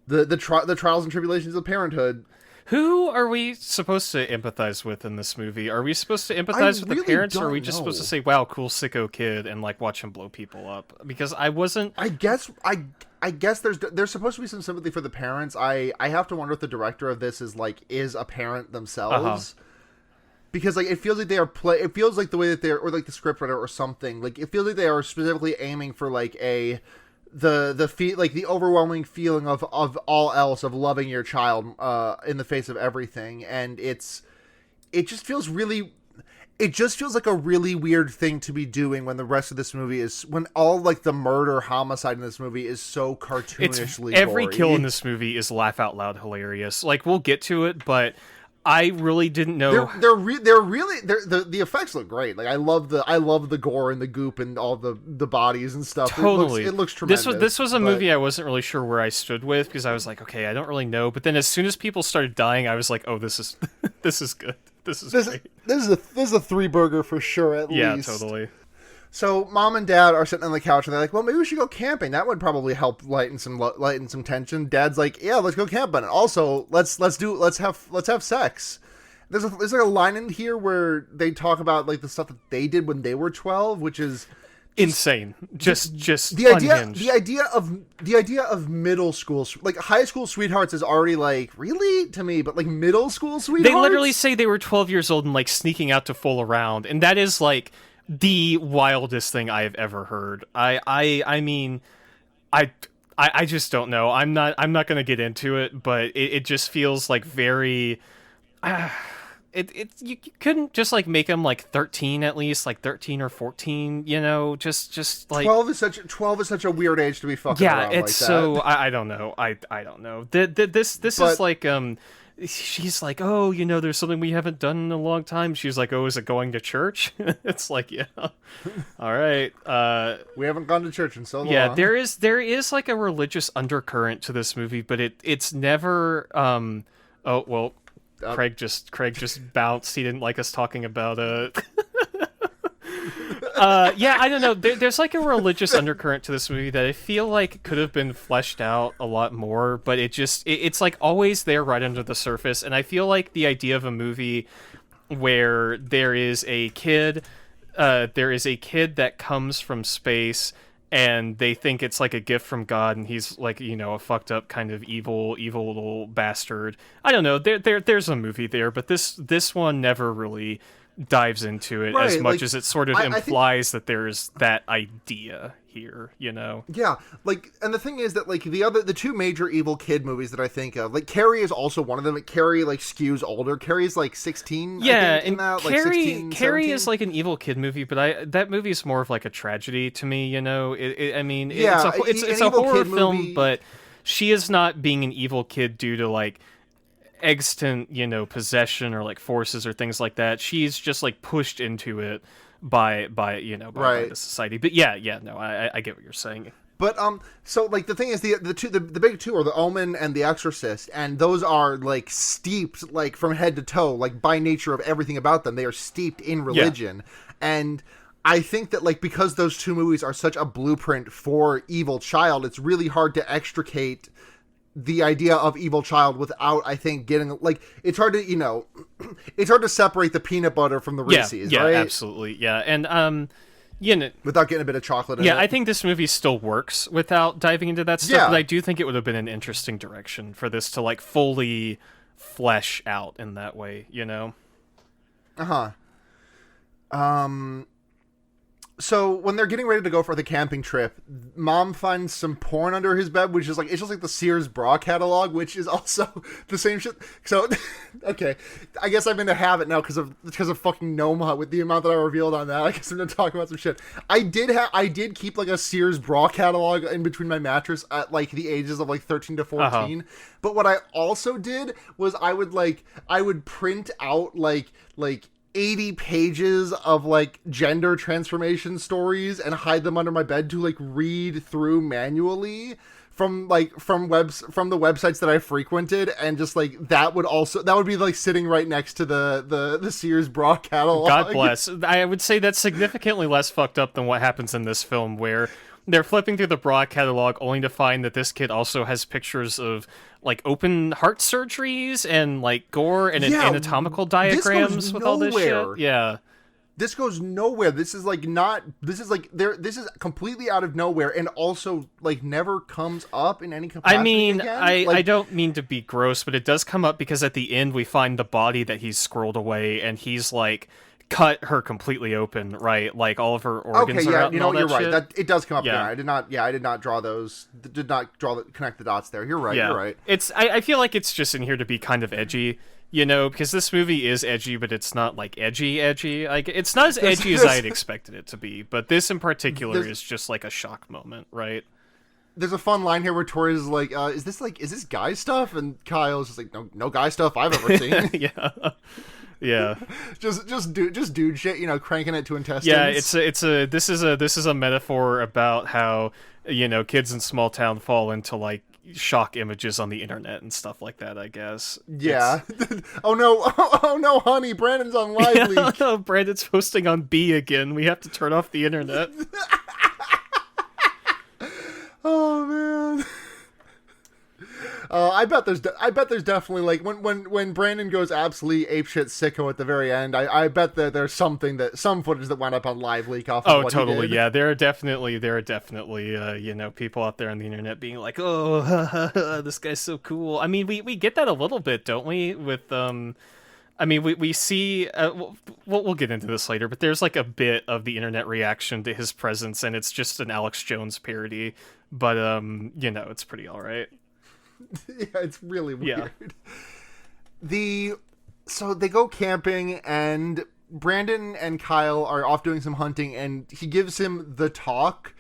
The trials and tribulations of parenthood. Who are we supposed to empathize with in this movie? Are we supposed to empathize with the parents, or are we just supposed to say, wow, cool sicko kid, and like watch him blow people up? Because I wasn't... I guess there's supposed to be some sympathy for the parents. I have to wonder if the director of this is a parent themselves. Because like it feels like they are it feels like the way that they're, or like the scriptwriter or something, like it feels like they are specifically aiming for like the overwhelming feeling of all else, of loving your child in the face of everything. And it just feels like a really weird thing to be doing when the rest of this movie is, when all like the murder homicide in this movie is so cartoonishly every gory. kill in this movie is laugh out loud hilarious. Like, we'll get to it, but I really didn't know. The effects look great. Like I love the gore and the goop and all the bodies and stuff. Totally, it looks tremendous. This was a movie I wasn't really sure where I stood with, because I was like, okay, I don't really know. But then as soon as people started dying, I was like, oh, this is this is good. This is great. This is a 3-burger for sure. At least. Yeah, totally. So Mom and Dad are sitting on the couch and they're like, well, maybe we should go camping. That would probably help lighten some tension. Dad's like, yeah, let's go camping. And also, let's have sex. There's like a line in here where they talk about like the stuff that they did when they were 12, which is insane. Just the unhinged. the idea of middle school, like high school sweethearts is already like really to me, but like middle school sweethearts. They literally say they were 12 years old and like sneaking out to fool around, and that is like the wildest thing I have ever heard. I mean, I just don't know. I'm not going to get into it, but it just feels like very. You couldn't just like make him like 13 at least, like 13 or 14, you know, just like 12 is such a weird age to be fucking around. Yeah, it's like so that. I don't know. I don't know. This is like she's like, oh, you know, there's something we haven't done in a long time. She's like, oh, is it going to church? It's like, yeah, all right. We haven't gone to church in so long. Yeah, there is like a religious undercurrent to this movie, but it's never. Oh well, Craig just bounced. He didn't like us talking about yeah, I don't know. There's like a religious undercurrent to this movie that I feel like could have been fleshed out a lot more, but it's like always there right under the surface. And I feel like the idea of a movie where there is a kid that comes from space, and they think it's like a gift from God, and he's like, you know, a fucked up kind of evil little bastard. I don't know. There's a movie there, but this one never really dives into it as much as it sort of implies that there's that idea here, you know? Yeah, like, and the thing is that, like, the two major evil kid movies that I think of, like, Carrie is also one of them. Like, Carrie, like, skews older. Carrie's, like, 16, yeah, I think, in that, like, 16, Carrie 17. is, like, an evil kid movie, but that movie is more of, like, a tragedy to me, you know? I mean, yeah, it's a horror film, but she is not being an evil kid due to, like, extant, you know, possession or like forces or things like that. She's just like pushed into it by the society. But yeah, no, I get what you're saying. But so like the thing is the big two are The Omen and The Exorcist, and those are like steeped like from head to toe, like by nature of everything about them, they are steeped in religion. And I think that, like, because those two movies are such a blueprint for Evil Child, it's really hard to extricate the idea of Evil Child without, I think, getting, like, it's hard to, it's hard to separate the peanut butter from the Reese's, yeah, right? absolutely, yeah. And Without getting a bit of chocolate in it. Yeah, I think this movie still works without diving into that stuff, Yeah. but I do think it would have been an interesting direction for this to, like, fully flesh out in that way, Uh-huh. So when they're getting ready to go for the camping trip, Mom finds some porn under his bed, which is like, it's just like the Sears bra catalog, which is also the same shit. So, okay, I guess I'm in a habit now because of fucking Noma with the amount that I revealed on that. I guess I'm gonna talk about some shit. I did keep like a Sears bra catalog in between my mattress at like the ages of like 13 to 14. Uh-huh. But what I also did was I would print out like 80 pages of like gender transformation stories and hide them under my bed to like read through manually from the websites that I frequented, and just like that would be like sitting right next to the Sears bra catalog. God bless. I would say that's significantly less fucked up than what happens in this film, where they're flipping through the bra catalog only to find that this kid also has pictures of like open heart surgeries and like gore and anatomical diagrams with all this shit. Yeah. This goes nowhere. This is completely out of nowhere, and also like never comes up in any capacity. I mean, again. I don't mean to be gross, but it does come up because at the end we find the body that he's squirreled away, and he's like cut her completely open, right? Like all of her organs are out and all that you're right. shit. That it does come up there. I did not connect the dots there. You're right. Yeah. You're right. I feel like it's just in here to be kind of edgy, because this movie is edgy, but it's not like edgy. Like it's not as edgy as I had expected it to be, but this in particular is just like a shock moment, right? There's a fun line here where Tori's like, is this guy stuff? And Kyle's just like, no guy stuff I've ever seen. Yeah. Yeah, just dude shit, cranking it to intestines. Yeah, this is a metaphor about how kids in small town fall into like shock images on the internet and stuff like that, I guess. Yeah. Oh no, honey, Brandon's on live leak. Oh no, Brandon's posting on B again. We have to turn off the internet. Oh man. I bet there's definitely like when Brandon goes absolutely apeshit sicko at the very end. I bet that there's some footage that wound up on live leak off. Of what totally. He did. Yeah, there are definitely people out there on the internet being like, oh, this guy's so cool. I mean, we get that a little bit, don't we? With I mean, we see. We'll get into this later, but there's like a bit of the internet reaction to his presence, and it's just an Alex Jones parody. But it's pretty all right. Yeah, it's really weird. Yeah. So they go camping, and Brandon and Kyle are off doing some hunting, and he gives him the talk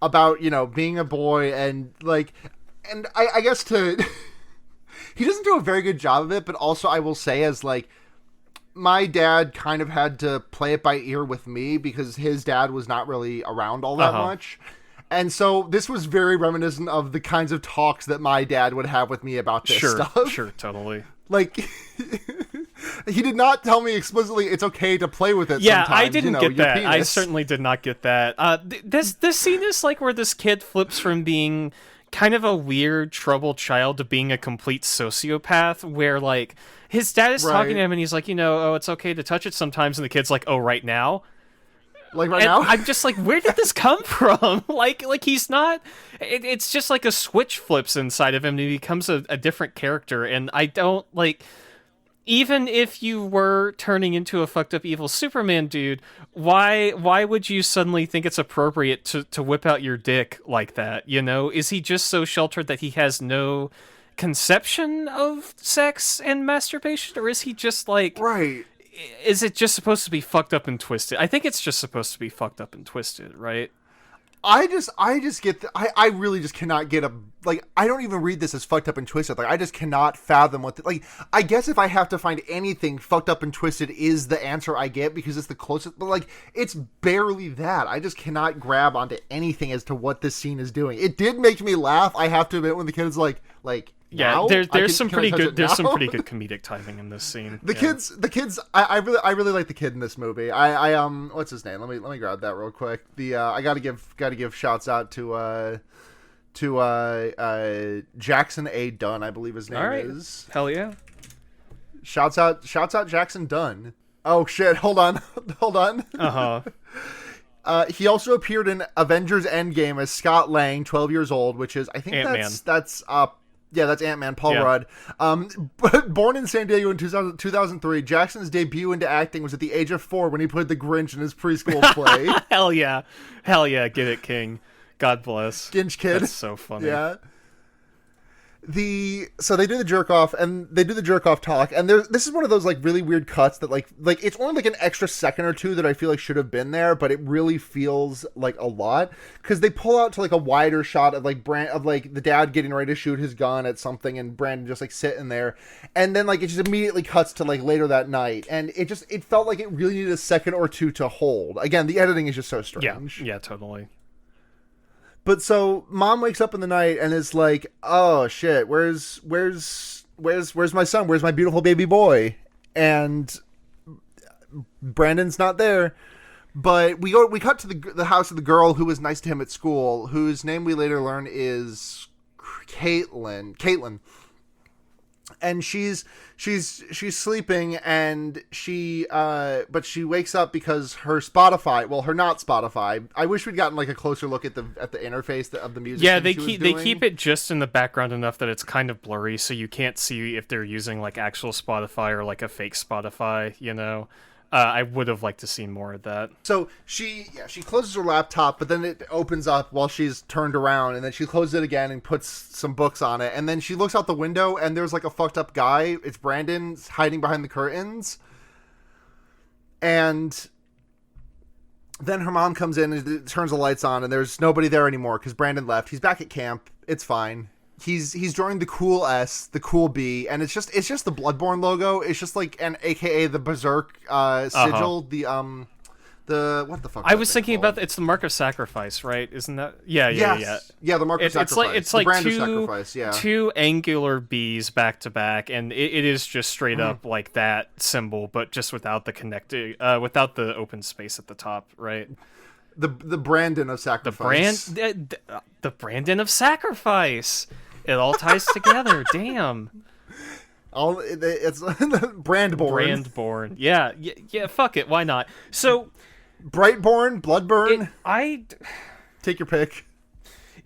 about being a boy, and like, and I guess he doesn't do a very good job of it, but also I will say, as like, my dad kind of had to play it by ear with me because his dad was not really around all that much. And so this was very reminiscent of the kinds of talks that my dad would have with me about this stuff. Sure, totally. Like, he did not tell me explicitly it's okay to play with it. Yeah, sometimes, I didn't get that. Penis. I certainly did not get that. This scene is like where this kid flips from being kind of a weird, troubled child to being a complete sociopath, where like his dad is talking to him and he's like, it's okay to touch it sometimes, and the kid's like, oh, right now? Like right now? I'm just like, where did this come from? like he's not. It's just like a switch flips inside of him and he becomes a different character. And I don't like. Even if you were turning into a fucked up evil Superman dude, why would you suddenly think it's appropriate to whip out your dick like that? Is he just so sheltered that he has no conception of sex and masturbation, or is he just like right? Is it just supposed to be fucked up and twisted? I think it's just supposed to be fucked up and twisted, right? I just get I really just cannot get I don't even read this as fucked up and twisted. Like, I just cannot fathom I guess if I have to find anything fucked up and twisted is the answer I get because it's the closest, but like, it's barely that. I just cannot grab onto anything as to what this scene is doing. It did make me laugh, I have to admit, when the kid is like, Yeah, now? there's some Can I pretty touch good it there's some now? pretty good comedic timing in this scene. The kids. I really like the kid in this movie. What's his name? Let me grab that real quick. I gotta give shouts out to Jackson A. Dunn, I believe his name is. Hell yeah. Shouts out Jackson Dunn. Oh shit! Hold on. He also appeared in Avengers Endgame as Scott Lang, 12 years old, which is I think Ant-Man. that's Ant-Man, Paul Rudd. Born in San Diego in 2003, Jackson's debut into acting was at the age of 4 when he played the Grinch in his preschool play. Hell yeah, get it, King. God bless. Grinch kid. That's so funny. Yeah. So they do the jerk off talk, and this is one of those like really weird cuts that like it's only like an extra second or two that I feel like should have been there, but it really feels like a lot because they pull out to like a wider shot of like the dad getting ready to shoot his gun at something and Brandon just like sitting there, and then like it just immediately cuts to like later that night, and it felt like it really needed a second or two to hold. Again, the editing is just so strange. Yeah, totally. But so mom wakes up in the night and is like, "Oh shit, where's my son? Where's my beautiful baby boy?" And Brandon's not there. But we cut to the house of the girl who was nice to him at school, whose name we later learn is Caitlin. And she's sleeping, and but she wakes up because her not Spotify. I wish we'd gotten like a closer look at the interface of the music. Yeah, they keep it just in the background enough that it's kind of blurry, so you can't see if they're using like actual Spotify or like a fake Spotify. You know, I would have liked to see more of that. So she closes her laptop, but then it opens up while she's turned around, and then she closes it again and puts some books on it, and then she looks out the window, and there's like a fucked up guy. It's Brandon hiding behind the curtains, and then her mom comes in and turns the lights on, and there's nobody there anymore because Brandon left. He's back at camp. It's fine. He's drawing the cool S, the cool B, and it's just the Bloodborne logo. It's just like an AKA the Berserk sigil. The what the fuck? I was thinking about it's the Mark of Sacrifice, right? Isn't that? Yeah. The Mark of Sacrifice. It's like brand of sacrifice. Yeah. Two angular B's back to back, and it is just straight up like that symbol, but just without the without the open space at the top, right? The Brandon of Sacrifice. The Brandon of Sacrifice. It all ties together. Damn. It's Brandborn. Brandborn. Yeah. Fuck it. Why not? So, Brightburn, Bloodburn. Take your pick.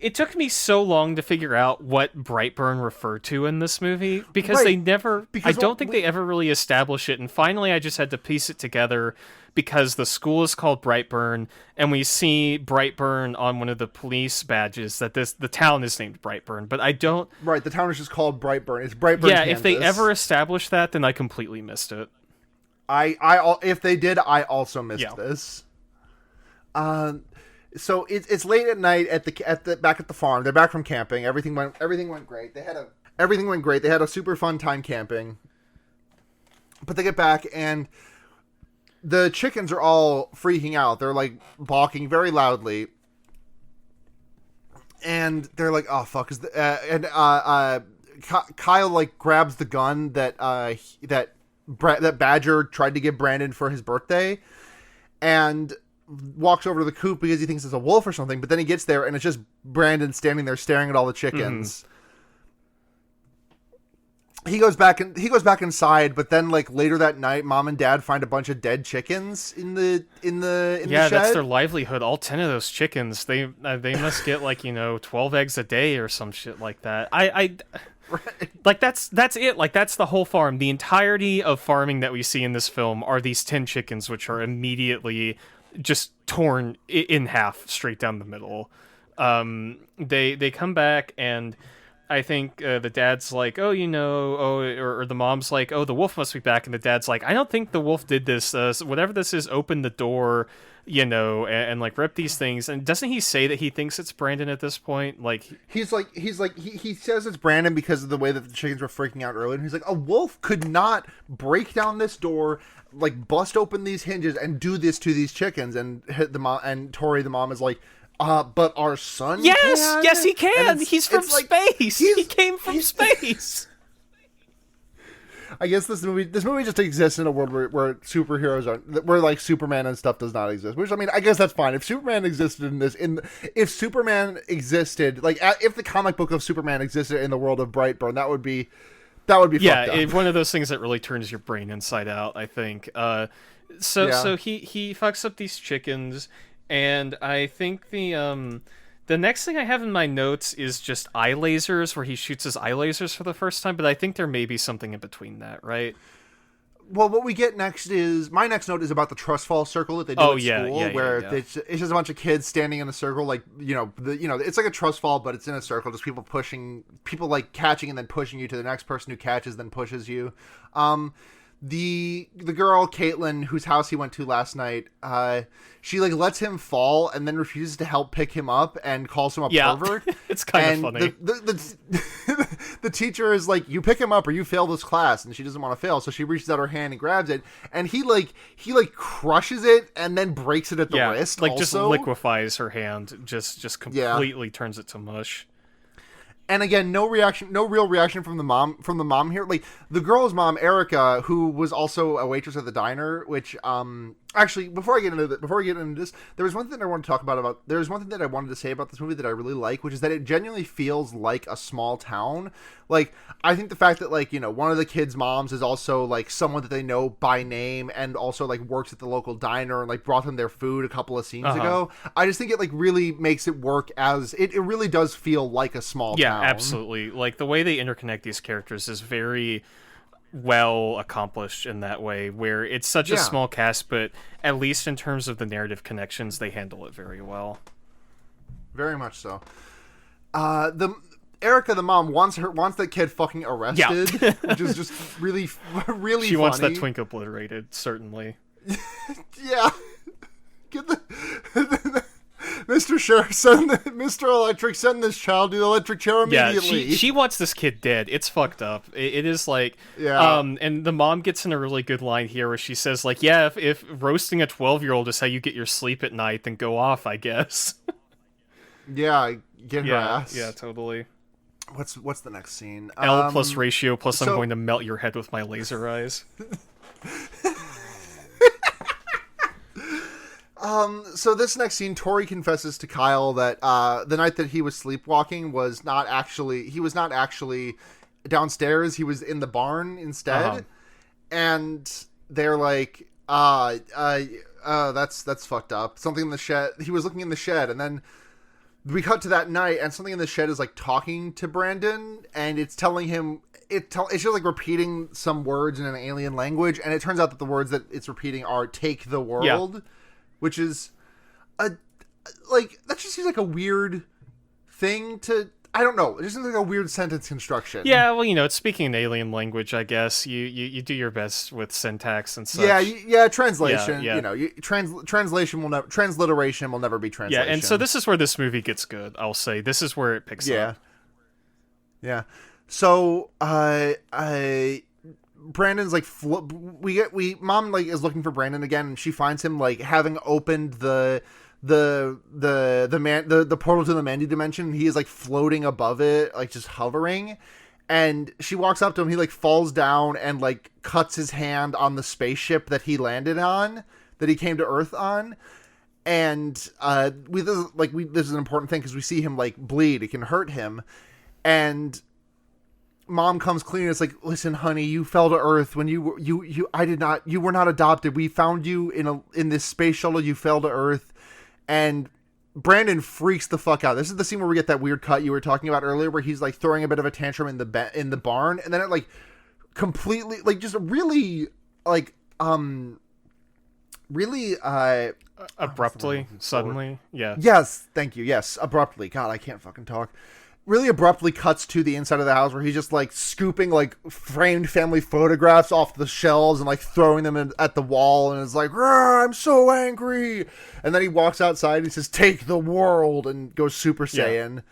It took me so long to figure out what Brightburn referred to in this movie because right. they never. I don't think they ever really established it, and finally, I just had to piece it together because the school is called Brightburn, and we see Brightburn on one of the police badges that the town is named Brightburn, but I don't. Right, the town is just called Brightburn. It's Brightburn. Yeah, Kansas. if they ever established that, then I completely missed it. If they did, I also missed this. So it's late at night back at the farm. They're back from camping. Everything went great. Everything went great. They had a super fun time camping. But they get back and the chickens are all freaking out. They're like barking very loudly. And they're like, "Oh fuck!" Kyle like grabs the gun that Badger tried to give Brandon for his birthday, and walks over to the coop because he thinks it's a wolf or something. But then he gets there and it's just Brandon standing there staring at all the chickens. Mm-hmm. He goes back inside, but then like later that night, mom and dad find a bunch of dead chickens in the shed. That's their livelihood. All 10 of those chickens, they must get like 12 eggs a day or some shit like that. Right. Like that's it. Like that's the whole farm. The entirety of farming that we see in this film are these 10 chickens, which are immediately just torn in half straight down the middle. They come back and I think the dad's like, or the mom's like, oh, the wolf must be back. And the dad's like, I don't think the wolf did this. So whatever this is, open the door, and like rip these things. And doesn't he say that he thinks it's Brandon at this point? Like he says it's Brandon because of the way that the chickens were freaking out earlier. And he's like, a wolf could not break down this door, like bust open these hinges and do this to these chickens. And hit the mom, and Tori, the mom, is like, But our son Yes, yes, he can. He's from it's like, space. He came from space. I guess this movie just exists in a world where superheroes aren't, where like Superman and stuff does not exist. Which, I mean, I guess that's fine. If Superman existed if Superman existed, like if the comic book of Superman existed in the world of Brightburn, that would be Yeah, fucked up. one of those things that really turns your brain inside out, I think. So he fucks up these chickens, and I think the next thing I have in my notes is just eye lasers, where he shoots his eye lasers for the first time, but I think there may be something in between that, right? Well, what we get next is my next note is about the trust fall circle that they do at school, where it's just a bunch of kids standing in a circle, like it's like a trust fall, but it's in a circle, just people like catching and then pushing you to the next person who catches, then pushes you. The girl Caitlin, whose house he went to last night, she like lets him fall and then refuses to help pick him up and calls him a pervert. It's kind of funny. The teacher is like, you pick him up or you fail this class, and she doesn't want to fail, so she reaches out her hand and grabs it, and he crushes it and then breaks it at the wrist. Like also. Just liquefies her hand, just completely turns it to mush. And again, no real reaction from the mom here. Like the girl's mom, Erica, who was also a waitress at the diner, which actually before I get into this, there's one thing that I wanted to say about this movie that I really like, which is that it genuinely feels like a small town. Like, I think the fact that, like, one of the kids' moms is also like someone that they know by name and also like works at the local diner and like brought them their food a couple of scenes ago. I just think it like really makes it work as it really does feel like a small town. Yeah, absolutely. Like the way they interconnect these characters is very well accomplished in that way, where it's such a small cast, but at least in terms of the narrative connections, they handle it very well. Very much so. Erica, the mom, wants that kid fucking arrested, which is just really, really she funny. wants that twink obliterated, certainly. Yeah. Get the Mr. Sheriff, Mr. Electric, send this child to the electric chair immediately. Yeah, she wants this kid dead. It's fucked up. It is like, and the mom gets in a really good line here where she says, like, yeah, if roasting a 12-year-old is how you get your sleep at night, then go off, I guess. Yeah, get her ass. Yeah, totally. What's the next scene? L plus ratio plus I'm going to melt your head with my laser eyes. So this next scene, Tori confesses to Kyle that the night that he was sleepwalking he was not actually downstairs. He was in the barn instead. And they're like, that's fucked up. Something in the shed. He was looking in the shed, and then we cut to that night, and something in the shed is like talking to Brandon, and it's telling him it's just like repeating some words in an alien language, and it turns out that the words that it's repeating are "take the world," which is that just seems like a weird thing to. I don't know. It just seems like a weird sentence construction. Yeah, well, it's speaking an alien language, I guess. You do your best with syntax and such. Yeah, translation. Yeah. Transliteration will never be translation. Yeah, and so this is where this movie gets good, I'll say. This is where it picks up. Yeah. So, Brandon's like, mom like is looking for Brandon again, and she finds him like having opened the portal to the Mandy dimension. He is like floating above it, like just hovering, and she walks up to him. He like falls down and like cuts his hand on the spaceship that he landed on, that he came to Earth on. And this is an important thing because we see him like bleed. It can hurt him, and mom comes clean. It's like, listen, honey, you fell to Earth when you were not adopted. We found you in this space shuttle. You fell to Earth. And Brandon freaks the fuck out. This is the scene where we get that weird cut you were talking about earlier, where he's like throwing a bit of a tantrum in the barn, and then it like completely like just really like really abruptly, suddenly. Yeah. Yes, thank you. Yes, abruptly. God, I can't fucking talk. Really abruptly cuts to the inside of the house where he's just like scooping like framed family photographs off the shelves and like throwing them at the wall, and is like, I'm so angry. And then he walks outside and he says, take the world, and goes Super Saiyan.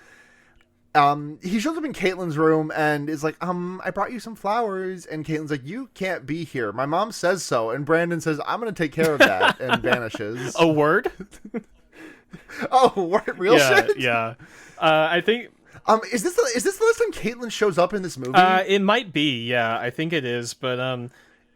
He shows up in Caitlin's room and is like, I brought you some flowers. And Caitlin's like, you can't be here. My mom says so. And Brandon says, I'm going to take care of that, and vanishes. A word? Oh, what, real Yeah, shit? yeah. I think Is this the last time Caitlyn shows up in this movie? it might be. Yeah, I think it is. But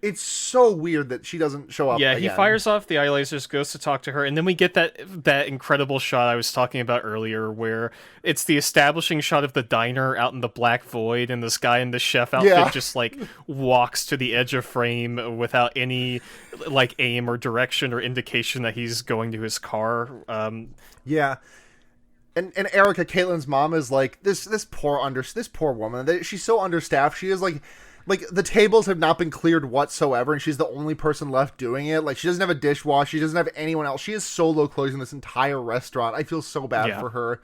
It's so weird that she doesn't show up yeah, he again. fires off the eye lasers, goes to talk to her, and then we get that incredible shot I was talking about earlier, where it's the establishing shot of the diner out in the black void, and this guy in the chef outfit Yeah. just like walks to the edge of frame without any like aim or direction or indication that he's going to his car. Yeah. And Erica, Caitlyn's mom, is like this poor woman. She's so understaffed. She is like the tables have not been cleared whatsoever, and she's the only person left doing it. Like, she doesn't have a dishwasher. She doesn't have anyone else. She is solo closing this entire restaurant. I feel so bad for her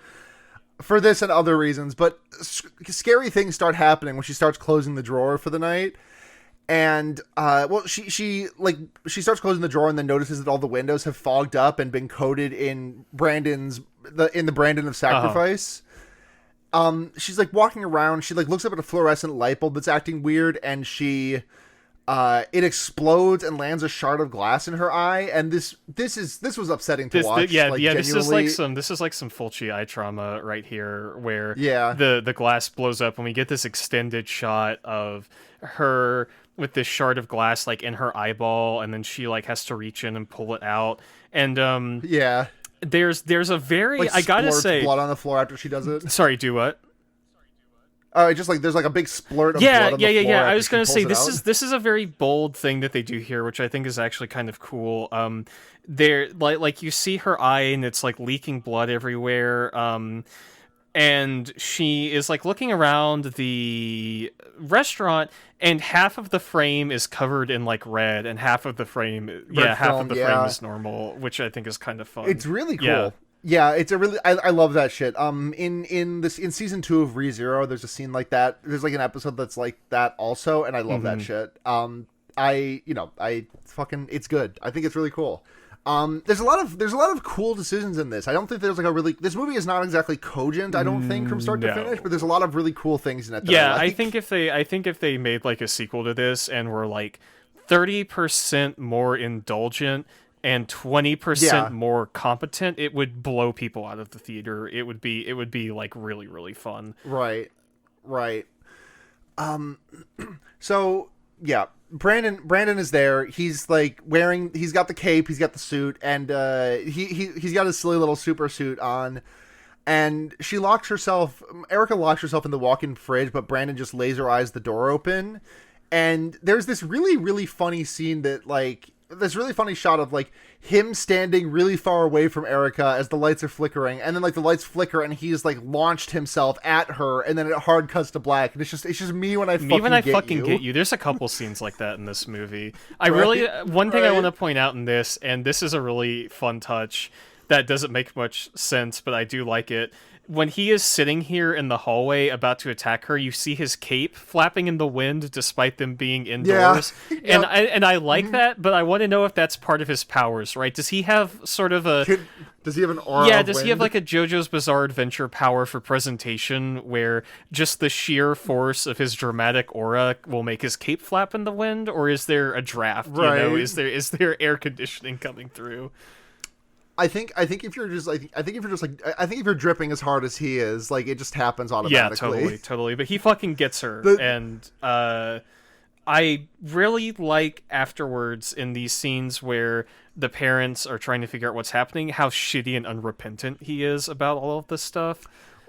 for this and other reasons. But scary things start happening when she starts closing the drawer for the night. And well, she starts closing the drawer and then notices that all the windows have fogged up and been coated in the Brandon of Sacrifice. She's like walking around. She like looks up at a fluorescent light bulb that's acting weird, and it explodes and lands a shard of glass in her eye. And this was upsetting to watch. This is like some Fulci eye trauma right here, where the glass blows up, and we get this extended shot of her with this shard of glass like in her eyeball, and then she like has to reach in and pull it out. And there's a very, like, I gotta say, blood on the floor after she does it. Sorry, do what? Just like there's like a big splurt of blood on the floor. I was gonna say this is a very bold thing that they do here, which I think is actually kind of cool. There like you see her eye and it's like leaking blood everywhere. And she is like looking around the restaurant, and half of the frame is covered in like red, and half of the frame frame is normal, which I think is kind of fun. It's really cool. Yeah, it's a really I love that shit. In season 2 of ReZero, there's a scene like that. There's like an episode that's like that also, and I love that shit. It's good. I think it's really cool. There's a lot of cool decisions in this. I don't think there's like this movie is not exactly cogent, I don't think, from start to finish, but there's a lot of really cool things in it. I think if they made like a sequel to this and were like 30% more indulgent and 20% more competent, it would blow people out of the theater. It would be like really, really fun. Right. So yeah, Brandon is there. He's like he's got the cape, he's got the suit, and he's got his silly little super suit on. And Erica locks herself in the walk-in fridge, but Brandon just laser eyes the door open. And there's this really, really funny scene that this really funny shot of like him standing really far away from Erica as the lights are flickering, and then like the lights flicker and he's like launched himself at her, and then it hard cuts to black, and it's just me when I fucking get you. There's a couple scenes like that in this movie. One thing I want to point out in this, and this is a really fun touch that doesn't make much sense, but I do like it. When he is sitting here in the hallway about to attack her, you see his cape flapping in the wind despite them being indoors. Yeah. And I like that, but I want to know if that's part of his powers, right? Does he have sort of does he have an aura? Yeah, does he have like a JoJo's Bizarre Adventure power for presentation, where just the sheer force of his dramatic aura will make his cape flap in the wind, or is there a draft? Right. You know, is there air conditioning coming through? I think if you're dripping as hard as he is, like, it just happens automatically. Yeah, totally. But he fucking gets her, and I really like afterwards in these scenes where the parents are trying to figure out what's happening, how shitty and unrepentant he is about all of this stuff.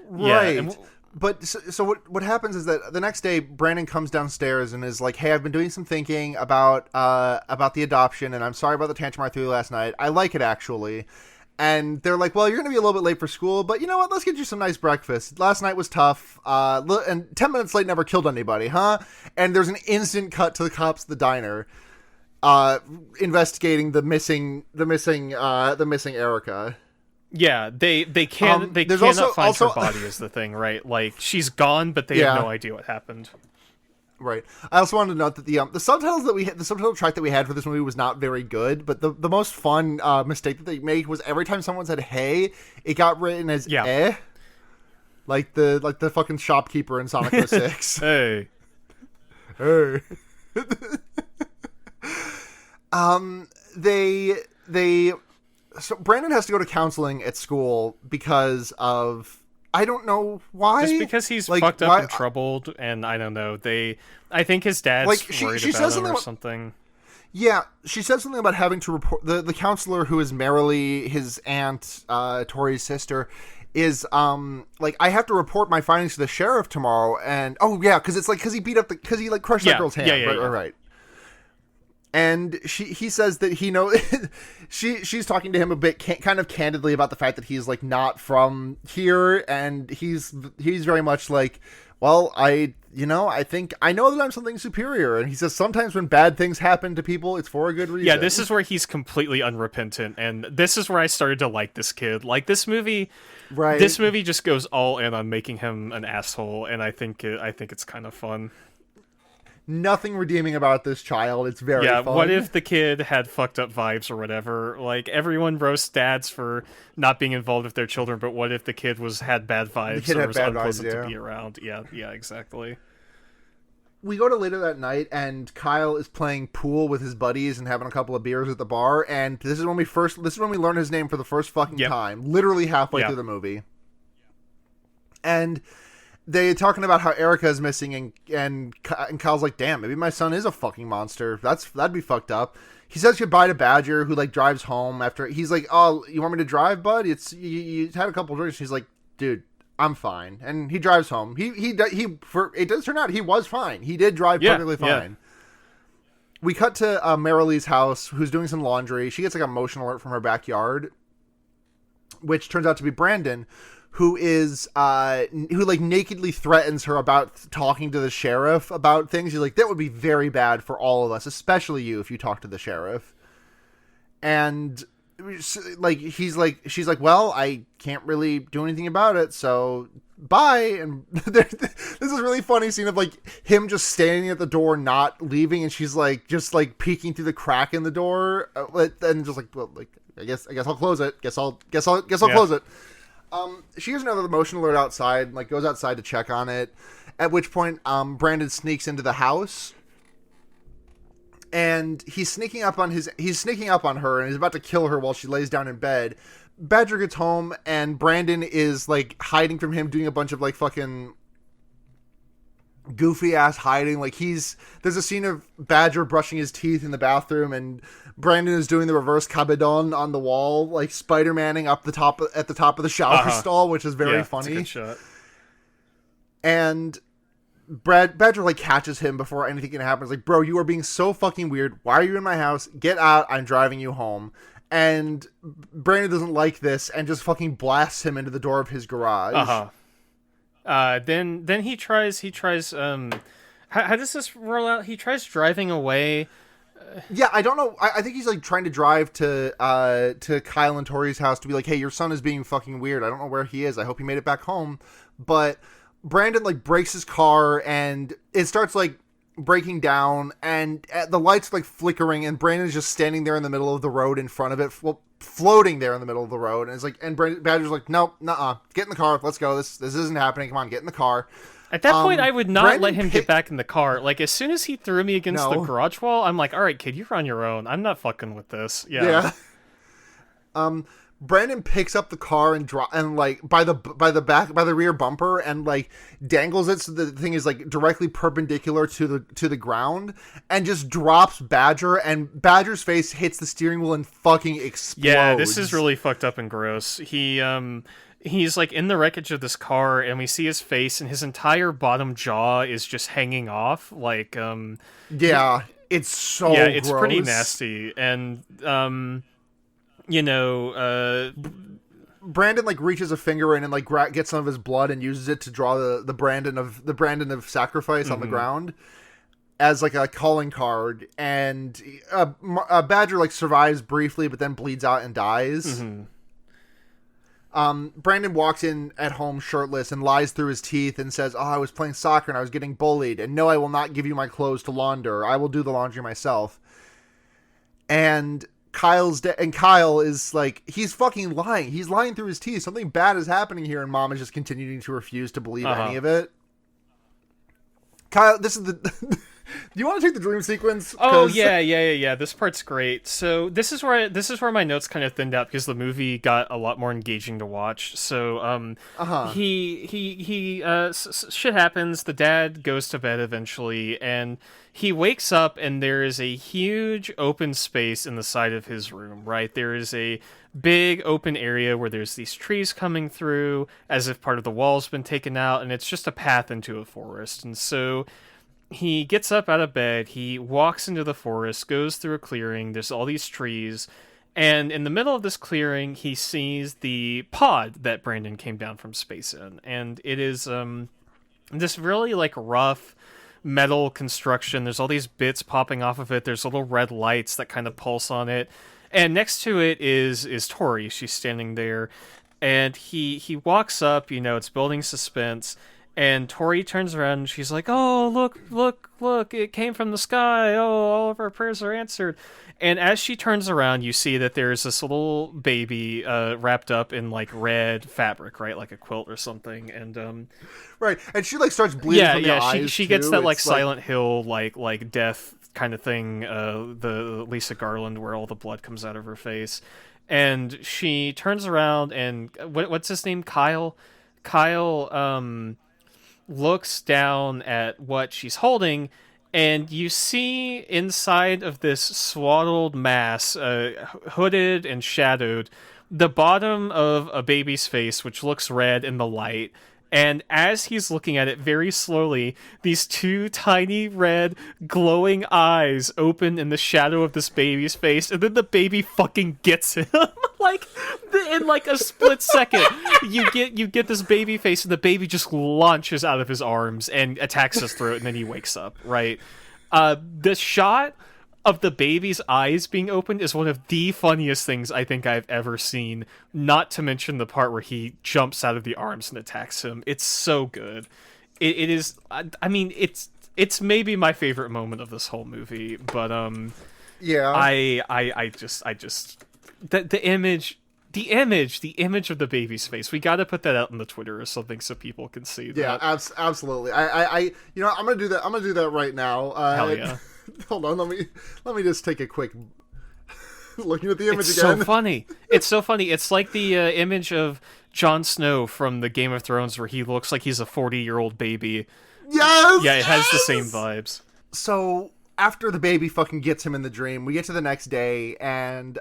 Right. Yeah, but so what happens is that the next day Brandon comes downstairs and is like, "Hey, I've been doing some thinking about the adoption, and I'm sorry about the tantrum I threw last night. I like it, actually." And they're like, "Well, you're going to be a little bit late for school, but you know what? Let's get you some nice breakfast. Last night was tough, and 10 minutes late never killed anybody, huh?" And there's an instant cut to the cops at the diner, investigating the missing Erica. Yeah, they cannot find her body is the thing, right? Like, she's gone, but they have no idea what happened. Right. I also wanted to note that the subtitle track that we had for this movie was not very good, but the most fun mistake that they made was every time someone said "hey," it got written as "eh," like the fucking shopkeeper in Sonic 06. Hey. They So Brandon has to go to counseling at school because of, I don't know why. Just because he's like, fucked up why, and troubled, and I don't know. I think his dad's like worried she about says him or something. something. Yeah, she said something about having to report. The counselor, who is Marilee, his aunt, Tori's sister, is like, I have to report my findings to the sheriff tomorrow. And oh yeah, because it's like, because he like crushed that girl's hand. Right. And he says that he knows. she's talking to him a bit kind of candidly about the fact that he's like not from here, and he's very much like, well, I think I know that I'm something superior. And he says sometimes when bad things happen to people, it's for a good reason. Yeah, this is where he's completely unrepentant, and this is where I started to like this kid. Like, this movie, right? This movie just goes all in on making him an asshole, and I think it's kind of fun. Nothing redeeming about this child. It's very fun. What if the kid had fucked up vibes or whatever? Like, everyone roasts dads for not being involved with their children, but what if the kid had bad vibes or was unpleasant to be around? Yeah, exactly. We go to later that night, and Kyle is playing pool with his buddies and having a couple of beers at the bar. And this is when we learn his name for the first fucking time, literally halfway through the movie. And they're talking about how Erica is missing, and Kyle's like, damn, maybe my son is a fucking monster. That'd be fucked up. He says goodbye to Badger, who like drives home after. He's like, oh, you want me to drive, bud? It's you had a couple of drinks. He's like, dude, I'm fine. And he drives home. It does turn out he was fine. He did drive perfectly fine. Yeah. We cut to Marilee's house, who's doing some laundry. She gets like a motion alert from her backyard, which turns out to be Brandon, who like nakedly threatens her about talking to the sheriff about things. He's like, that would be very bad for all of us, especially you, if you talk to the sheriff. And like, she's like, well, I can't really do anything about it, so bye. And this is a really funny scene of like him just standing at the door, not leaving, and she's like just like peeking through the crack in the door, and just like, well, like, I guess I'll close it. Guess I'll close it. She hears another motion alert outside, and like goes outside to check on it. At which point, Brandon sneaks into the house, and he's sneaking up on her, and he's about to kill her while she lays down in bed. Badger gets home, and Brandon is like hiding from him, doing a bunch of like fucking goofy ass hiding. Like, there's a scene of Badger brushing his teeth in the bathroom, and Brandon is doing the reverse cabedon on the wall, like Spider-Manning up at the top of the shower stall, which is very funny. It's a good shot. And Badger like catches him before anything can happen. It's like, bro, you are being so fucking weird. Why are you in my house? Get out. I'm driving you home. And Brandon doesn't like this and just fucking blasts him into the door of his garage. Then he tries how does this roll out? He tries driving away. Yeah, I don't know. I think he's like trying to drive to Kyle and Tori's house to be like, hey, your son is being fucking weird. I don't know where he is. I hope he made it back home. But Brandon like brakes his car, and it starts like breaking down, and the lights like flickering, and Brandon's just standing there in the middle of the road in front of it, floating there in the middle of the road. And it's like, and Badger's like, nope, nuh-uh, get in the car, let's go. This isn't happening. Come on, get in the car. At that point, I would not let him get back in the car. Like, as soon as he threw me against the garage wall, I'm like, all right, kid, you're on your own. I'm not fucking with this. Yeah. Brandon picks up the car and like by the rear bumper, and like dangles it so the thing is like directly perpendicular to the ground, and just drops Badger, and Badger's face hits the steering wheel and fucking explodes. Yeah, this is really fucked up and gross. He's like in the wreckage of this car, and we see his face, and his entire bottom jaw is just hanging off. Like, yeah, it's so it's gross. Pretty nasty, and Brandon like reaches a finger in and like gets some of his blood and uses it to draw the Brandon of sacrifice on the ground as like a calling card, and Badger like survives briefly but then bleeds out and dies. Brandon walks in at home shirtless and lies through his teeth and says, I was playing soccer and I was getting bullied, and no, I will not give you my clothes to launder. I will do the laundry myself. And Kyle is like, he's fucking lying. He's lying through his teeth. Something bad is happening here, and Mom is just continuing to refuse to believe any of it. Kyle, this is Do you want to take the dream sequence? Oh yeah. This part's great. So this is where my notes kind of thinned out because the movie got a lot more engaging to watch. So Uh-huh. shit happens. The dad goes to bed eventually, and he wakes up, and there is a huge open space in the side of his room. Right, there is a big open area where there's these trees coming through, as if part of the wall's been taken out, and it's just a path into a forest. And so he gets up out of bed, he walks into the forest, goes through a clearing, there's all these trees, and in the middle of this clearing, he sees the pod that Brandon came down from space in. And it is this really like rough metal construction. There's all these bits popping off of it. There's little red lights that kind of pulse on it. And next to it is Tori. She's standing there, and he walks up, it's building suspense. And Tori turns around and she's like, "Oh, look, it came from the sky. Oh, all of our prayers are answered." And as she turns around, you see that there's this little baby wrapped up in like red fabric, right? Like a quilt or something. And Right. And she like starts bleeding from the eyes. She gets that like Silent Hill like death kind of thing, the Lisa Garland where all the blood comes out of her face. And she turns around and what's his name? Kyle looks down at what she's holding, and you see inside of this swaddled mass, hooded and shadowed, the bottom of a baby's face, which looks red in the light. And as he's looking at it very slowly, these two tiny red glowing eyes open in the shadow of this baby's face, and then the baby fucking gets him. Like in like a split second, you get this baby face, and the baby just launches out of his arms and attacks his throat, and then he wakes up. Right, the shot of the baby's eyes being opened is one of the funniest things I think I've ever seen. Not to mention the part where he jumps out of the arms and attacks him. It's so good. It is. I mean, it's maybe my favorite moment of this whole movie. But yeah, I just the image of the baby's face. We got to put that out on the Twitter or something so people can see that. Yeah, absolutely. I'm gonna do that. I'm gonna do that right now. Hell yeah. Hold on, let me just take a quick looking at the image it's again. So funny. It's so funny. It's like the image of Jon Snow from the Game of Thrones where he looks like he's a 40-year-old baby. Yes. Yeah, it has the same vibes. So after the baby fucking gets him in the dream, we get to the next day, and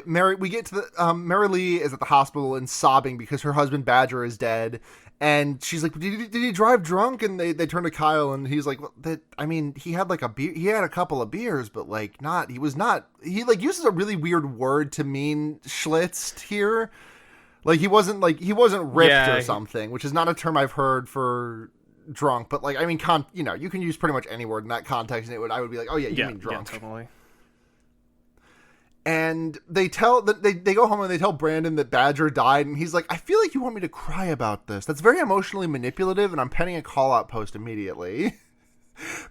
Mary Lee is at the hospital and sobbing because her husband Badger is dead. And she's like, did he drive drunk? And they turn to Kyle, and he's like, he had like a beer, he had a couple of beers, but like he like uses a really weird word to mean schlitzed here. Like he wasn't ripped or something, which is not a term I've heard for drunk, but like, I mean, you can use pretty much any word in that context, and I would be like, oh yeah, you mean drunk. Yeah, totally. And they go home and they tell Brandon that Badger died, and he's like, I feel like you want me to cry about this. That's very emotionally manipulative, and I'm penning a call-out post immediately.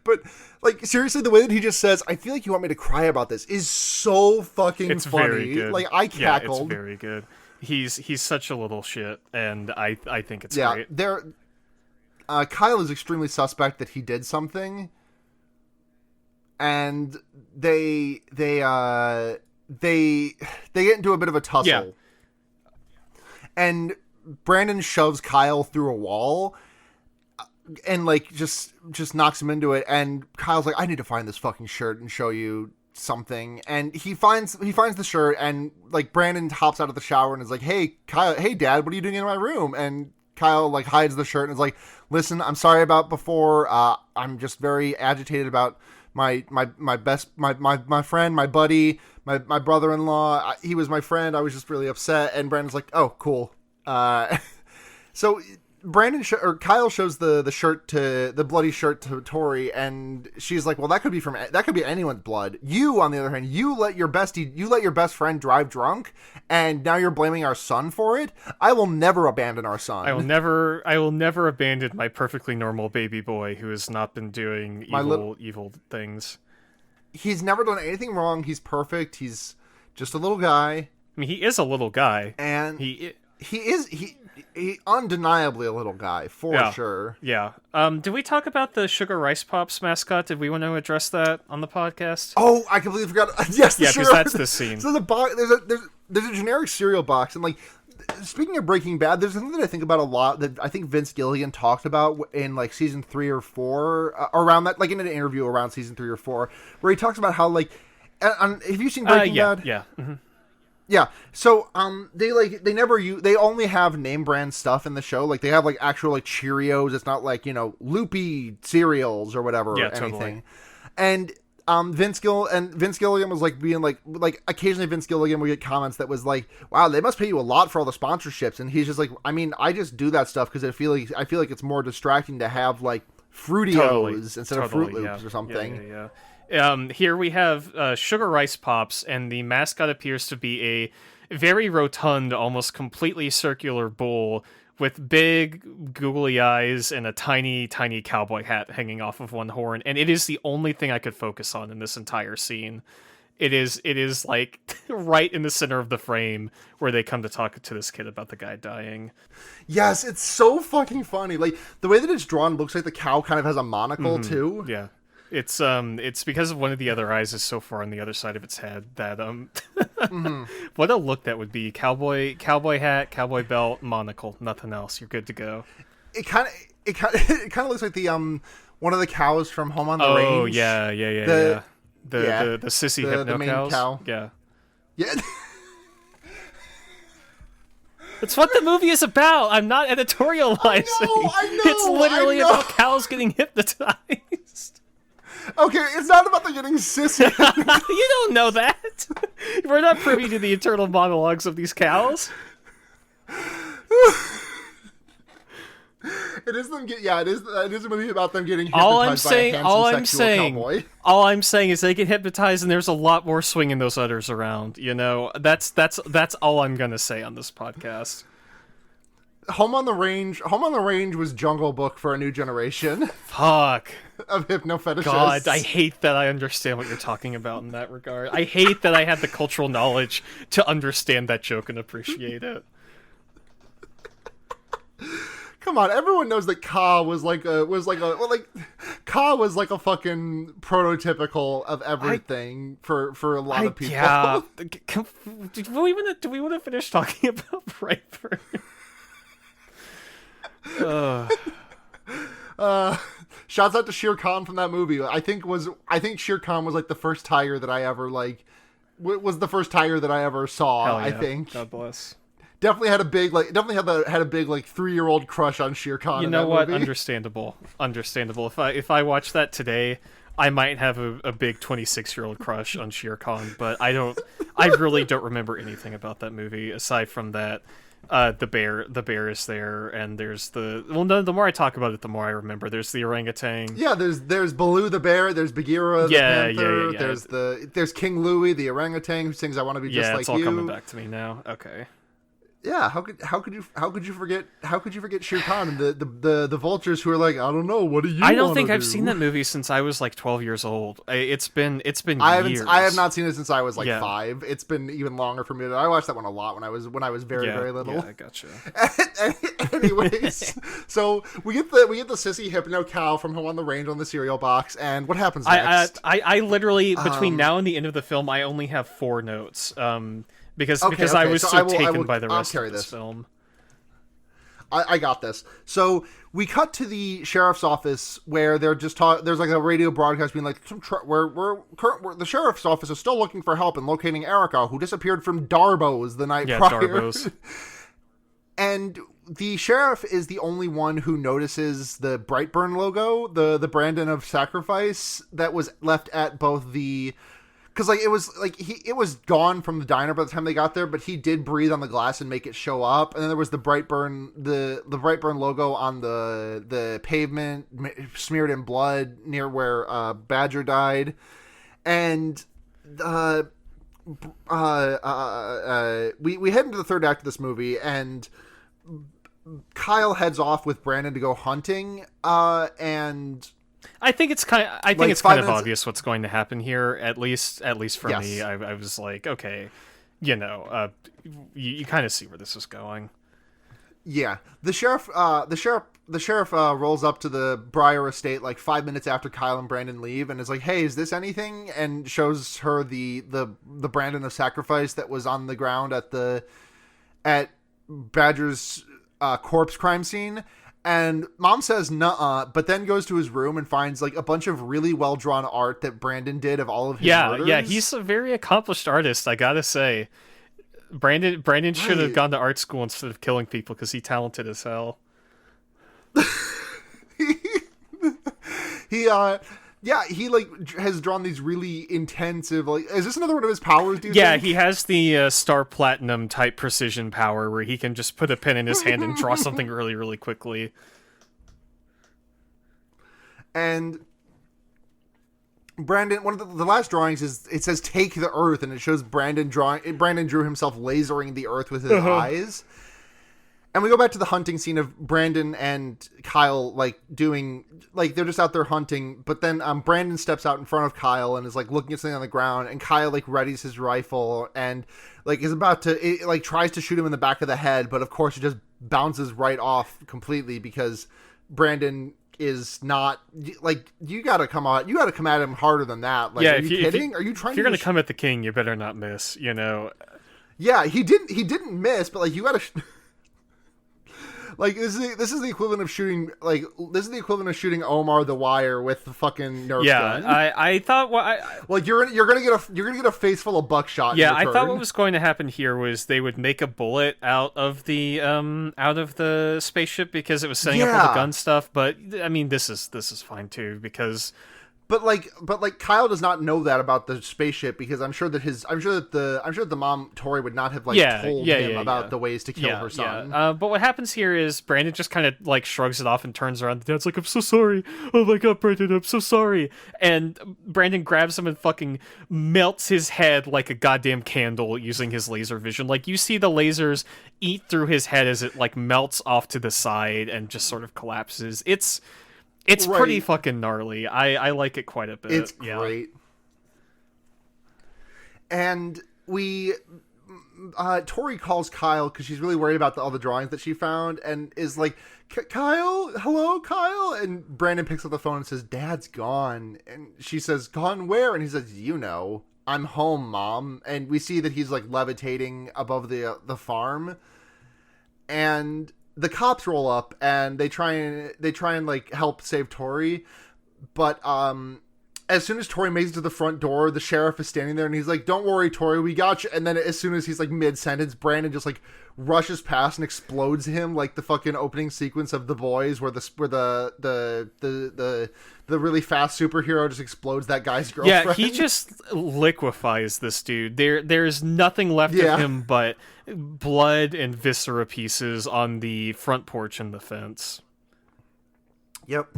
But, like, seriously, the way that he just says, I feel like you want me to cry about this, is so fucking funny. Very good. Like, I cackled. Yeah, it's very good. He's such a little shit, and I think it's great. Kyle is extremely suspect that he did something, and they get into a bit of a tussle. Yeah. And Brandon shoves Kyle through a wall and like just knocks him into it, and Kyle's like, I need to find this fucking shirt and show you something. And he finds the shirt, and like Brandon hops out of the shower and is like, hey Kyle, hey Dad, what are you doing in my room? And Kyle like hides the shirt and is like, listen, I'm sorry about before. I'm just very agitated about my friend, my buddy, my brother-in-law. He was my friend. I was just really upset. And Brandon's like, oh, cool. So Kyle shows the shirt the bloody shirt to Tori, and she's like, well, that could be anyone's blood. You, on the other hand, you let your best friend drive drunk, and now you're blaming our son for it. I will never abandon our son. I will never abandon my perfectly normal baby boy who has not been doing evil things. He's never done anything wrong. He's perfect. He's just a little guy. I mean, he is a little guy, and he undeniably a little guy for sure. Yeah. Did we talk about the Sugar Rice Pops mascot? Did we want to address that on the podcast? Oh, I completely forgot. Yes, yeah, because that's the scene. So there's a generic cereal box, and like, speaking of Breaking Bad, there's something that I think about a lot that I think Vince Gilligan talked about in like season 3 or 4, around that, like in an interview around season 3 or 4, where he talks about how like, have you seen Breaking Bad? Yeah. Mm-hmm. Yeah, so they only have name brand stuff in the show. Like they have like actual like Cheerios. It's not like, Loopy cereals or whatever or anything. Totally. And Vince Gilligan was like being like occasionally Vince Gilligan would get comments that was like, "Wow, they must pay you a lot for all the sponsorships." And he's just like, "I mean, I just do that stuff because I feel like it's more distracting to have like Fruitios instead of Fruit Loops or something." Yeah. Here we have Sugar Rice Pops, and the mascot appears to be a very rotund, almost completely circular bull with big, googly eyes and a tiny, tiny cowboy hat hanging off of one horn. And it is the only thing I could focus on in this entire scene. It is like right in the center of the frame where they come to talk to this kid about the guy dying. Yes, it's so fucking funny. Like the way that it's drawn looks like the cow kind of has a monocle too. Yeah. It's because of one of the other eyes is so far on the other side of its head that what a look that would be. Cowboy hat, cowboy belt, monocle, nothing else. You're good to go. It kind of looks like the one of the cows from Home on the Range. Oh yeah. The sissy hypno the main cows. Cow. Yeah. Yeah. It's what the movie is about. I'm not editorializing. I know. It's literally about cows getting hypnotized. Okay, it's not about them getting sissy. You don't know that. We're not privy to the internal monologues of these cows. It is them it is a movie about them getting hypnotized by a handsome sexual cowboy. All I'm saying is they get hypnotized and there's a lot more swinging those udders around, That's all I'm going to say on this podcast. Home on the Range was Jungle Book for a new generation. Fuck. Of hypno fetishists. God, I hate that I understand what you're talking about in that regard. I hate that I had the cultural knowledge to understand that joke and appreciate it. Come on, everyone knows that Ka was like a fucking prototypical of everything for a lot of people. Yeah. Do we want to finish talking about Brightburn? Shouts out to Shere Khan from that movie. I think Shere Khan was like the first tiger that I ever was the first tiger that I ever saw. Hell yeah. I think. God bless. Definitely had a big 3-year-old crush on Shere Khan. You know what? Movie. Understandable. If I watch that today, I might have a big 26-year-old crush on Shere Khan, but I really don't remember anything about that movie aside from that. The bear is there, and there's the more I talk about it, the more I remember. There's the orangutan. Yeah, there's Baloo the bear, there's Bagheera the panther, yeah. There's King Louie the orangutan who sings "I Want to Be Just Like You." Yeah, it's all coming back to me now. Okay. Yeah, how could you forget Shere Khan and the vultures who are like, I don't know, what do you? I don't think I've seen that movie since I was like 12 years old. It's been years. I have not seen it since I was like 5. It's been even longer for me. I watched that one a lot when I was very very little. Yeah, I gotcha. Anyways, so we get the sissy hypno cow from Home on the Range on the cereal box, and what happens next? I literally between now and the end of the film, I only have 4 notes. Because I was taken by the rest of this film. I got this. So we cut to the sheriff's office where they're just there's like a radio broadcast being like, the sheriff's office is still looking for help in locating Erica, who disappeared from Darbo's the night prior. Darbo's. And the sheriff is the only one who notices the Brightburn logo, the Brandon of Sacrifice that was left at both the. Because it was gone from the diner by the time they got there, but he did breathe on the glass and make it show up. And then there was the Brightburn the Brightburn logo on the pavement smeared in blood near where Badger died, and we head into the third act of this movie, and Kyle heads off with Brandon to go hunting, and. I think it's kind of obvious what's going to happen here. At least for me, I was like, okay, you kind of see where this is going. Yeah, the sheriff rolls up to the Briar estate like 5 minutes after Kyle and Brandon leave, and is like, "Hey, is this anything?" And shows her the Brandon of sacrifice that was on the ground at Badger's corpse crime scene. And Mom says nuh-uh, but then goes to his room and finds like a bunch of really well drawn art that Brandon did of all of his murders. Yeah, he's a very accomplished artist, I gotta say. Brandon should have gone to art school instead of killing people because he's talented as hell. he like has drawn these really intensive, like, is this another one of his powers, do you think? He has the Star Platinum type precision power where he can just put a pen in his hand and draw something really, really quickly. And Brandon, one of the last drawings it says "Take the Earth," and it shows Brandon drew himself lasering the earth with his eyes. And we go back to the hunting scene of Brandon and Kyle, like, they're just out there hunting. But then Brandon steps out in front of Kyle and is, like, looking at something on the ground. And Kyle, like, readies his rifle and, like, is about to, tries to shoot him in the back of the head. But, of course, it just bounces right off completely because Brandon is not, like, you gotta come at him harder than that. Like, are you kidding? Are you trying if you're gonna come at the king, you better not miss, you know? Yeah, he didn't miss, but, like, you gotta... Like, this is the equivalent of shooting, like, shooting Omar the Wire with the fucking Nerf gun. Yeah, I thought you're gonna get a face full of buckshot. Yeah, I thought what was going to happen here was they would make a bullet out of the spaceship because it was setting up all the gun stuff. But I mean, this is fine too because. But Kyle does not know that about the spaceship because I'm sure that the mom Tori would not have told him about the ways to kill her son. Yeah. But what happens here is Brandon just kind of like shrugs it off and turns around. The dad's like, "I'm so sorry. Oh my god, Brandon, I'm so sorry." And Brandon grabs him and fucking melts his head like a goddamn candle using his laser vision. Like you see the lasers eat through his head as it like melts off to the side and just sort of collapses. It's pretty fucking gnarly. I like it quite a bit. It's great. And Tori calls Kyle because she's really worried about all the drawings that she found and is like, "Kyle, hello, Kyle." And Brandon picks up the phone and says, "Dad's gone." And she says, "Gone where?" And he says, "I'm home, Mom." And we see that he's like levitating above the farm. And the cops roll up and they try and like help save Tori, but as soon as Tori makes it to the front door, the sheriff is standing there and he's like, "Don't worry, Tori, we got you." And then as soon as he's like mid-sentence, Brandon just like rushes past and explodes him like the fucking opening sequence of The Boys where the really fast superhero just explodes that guy's girlfriend. Yeah, he just liquefies this dude. There's nothing left of him but blood and viscera pieces on the front porch and the fence. Yep.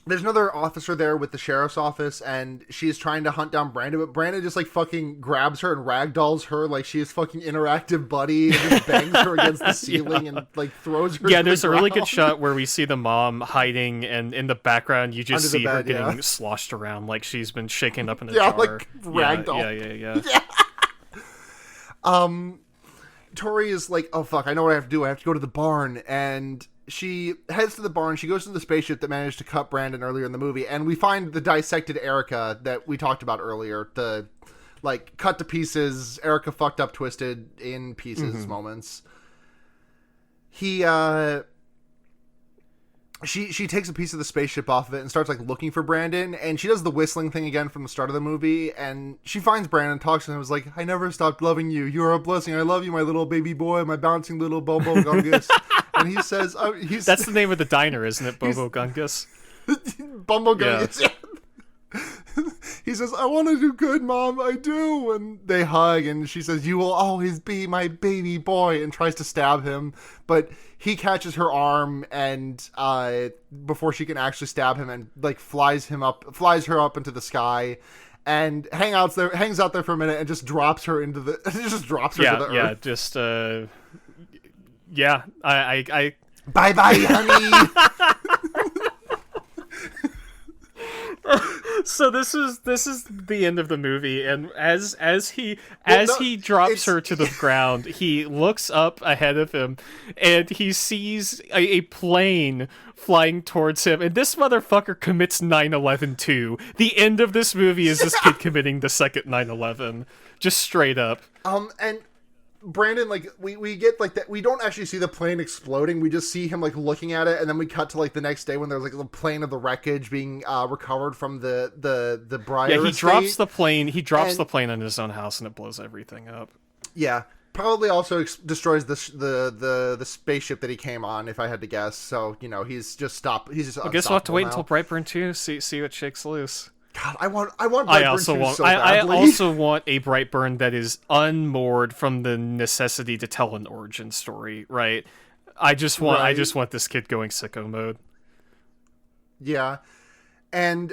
There's another officer there with the sheriff's office, and she's trying to hunt down Brandon, but Brandon just, like, fucking grabs her and ragdolls her like she is fucking Interactive Buddy and just bangs her against the ceiling and, like, throws her to there's the a really good ground. shot where we see the mom hiding, and in the background you just see her bed, getting sloshed around like she's been shaken up in a jar. Like, ragdoll. Yeah. Tori is like, "Oh, fuck, I know what I have to do. I have to go to the barn," and she heads to the barn. She goes to the spaceship that managed to cut Brandon earlier in the movie, and we find the dissected Erica that we talked about earlier. The, like, cut to pieces, Erica fucked up, twisted in pieces moments. She takes a piece of the spaceship off of it and starts, like, looking for Brandon, and she does the whistling thing again from the start of the movie, and she finds Brandon, talks to him, and was like, "I never stopped loving you. You are a blessing. I love you, my little baby boy, my bouncing little Bobo Gungus." And he says, "That's the name of the diner, isn't it, Bobo Gungus?" Bumbo Gungus, yeah. He says, "I want to do good, Mom. I do." And they hug, and she says, "You will always be my baby boy," and tries to stab him, but he catches her arm and before she can actually stab him, and like flies her up into the sky, and hangs out there for a minute, and just drops her into the to the earth. I bye bye, honey. So this is the end of the movie, and he drops her to the ground, he looks up ahead of him, and he sees a plane flying towards him, and this motherfucker commits 9/11 too. The end of this movie is this kid committing the second 9/11, just straight up. And Brandon, like, we get, like, that we don't actually see the plane exploding, we just see him, like, looking at it, and then we cut to, like, the next day when there's, like, the plane of the wreckage being recovered from the Breyer Yeah, he estate. drops the plane on his own house, and it blows everything up. Yeah, probably also destroys the spaceship that he came on, if I had to guess. So, you know, he's just I guess we'll have to wait until Brightburn 2, see what shakes loose. God, I want Brightburn 2 so badly. I also want a Brightburn that is unmoored from the necessity to tell an origin story, right? I just want this kid going sicko mode. Yeah. And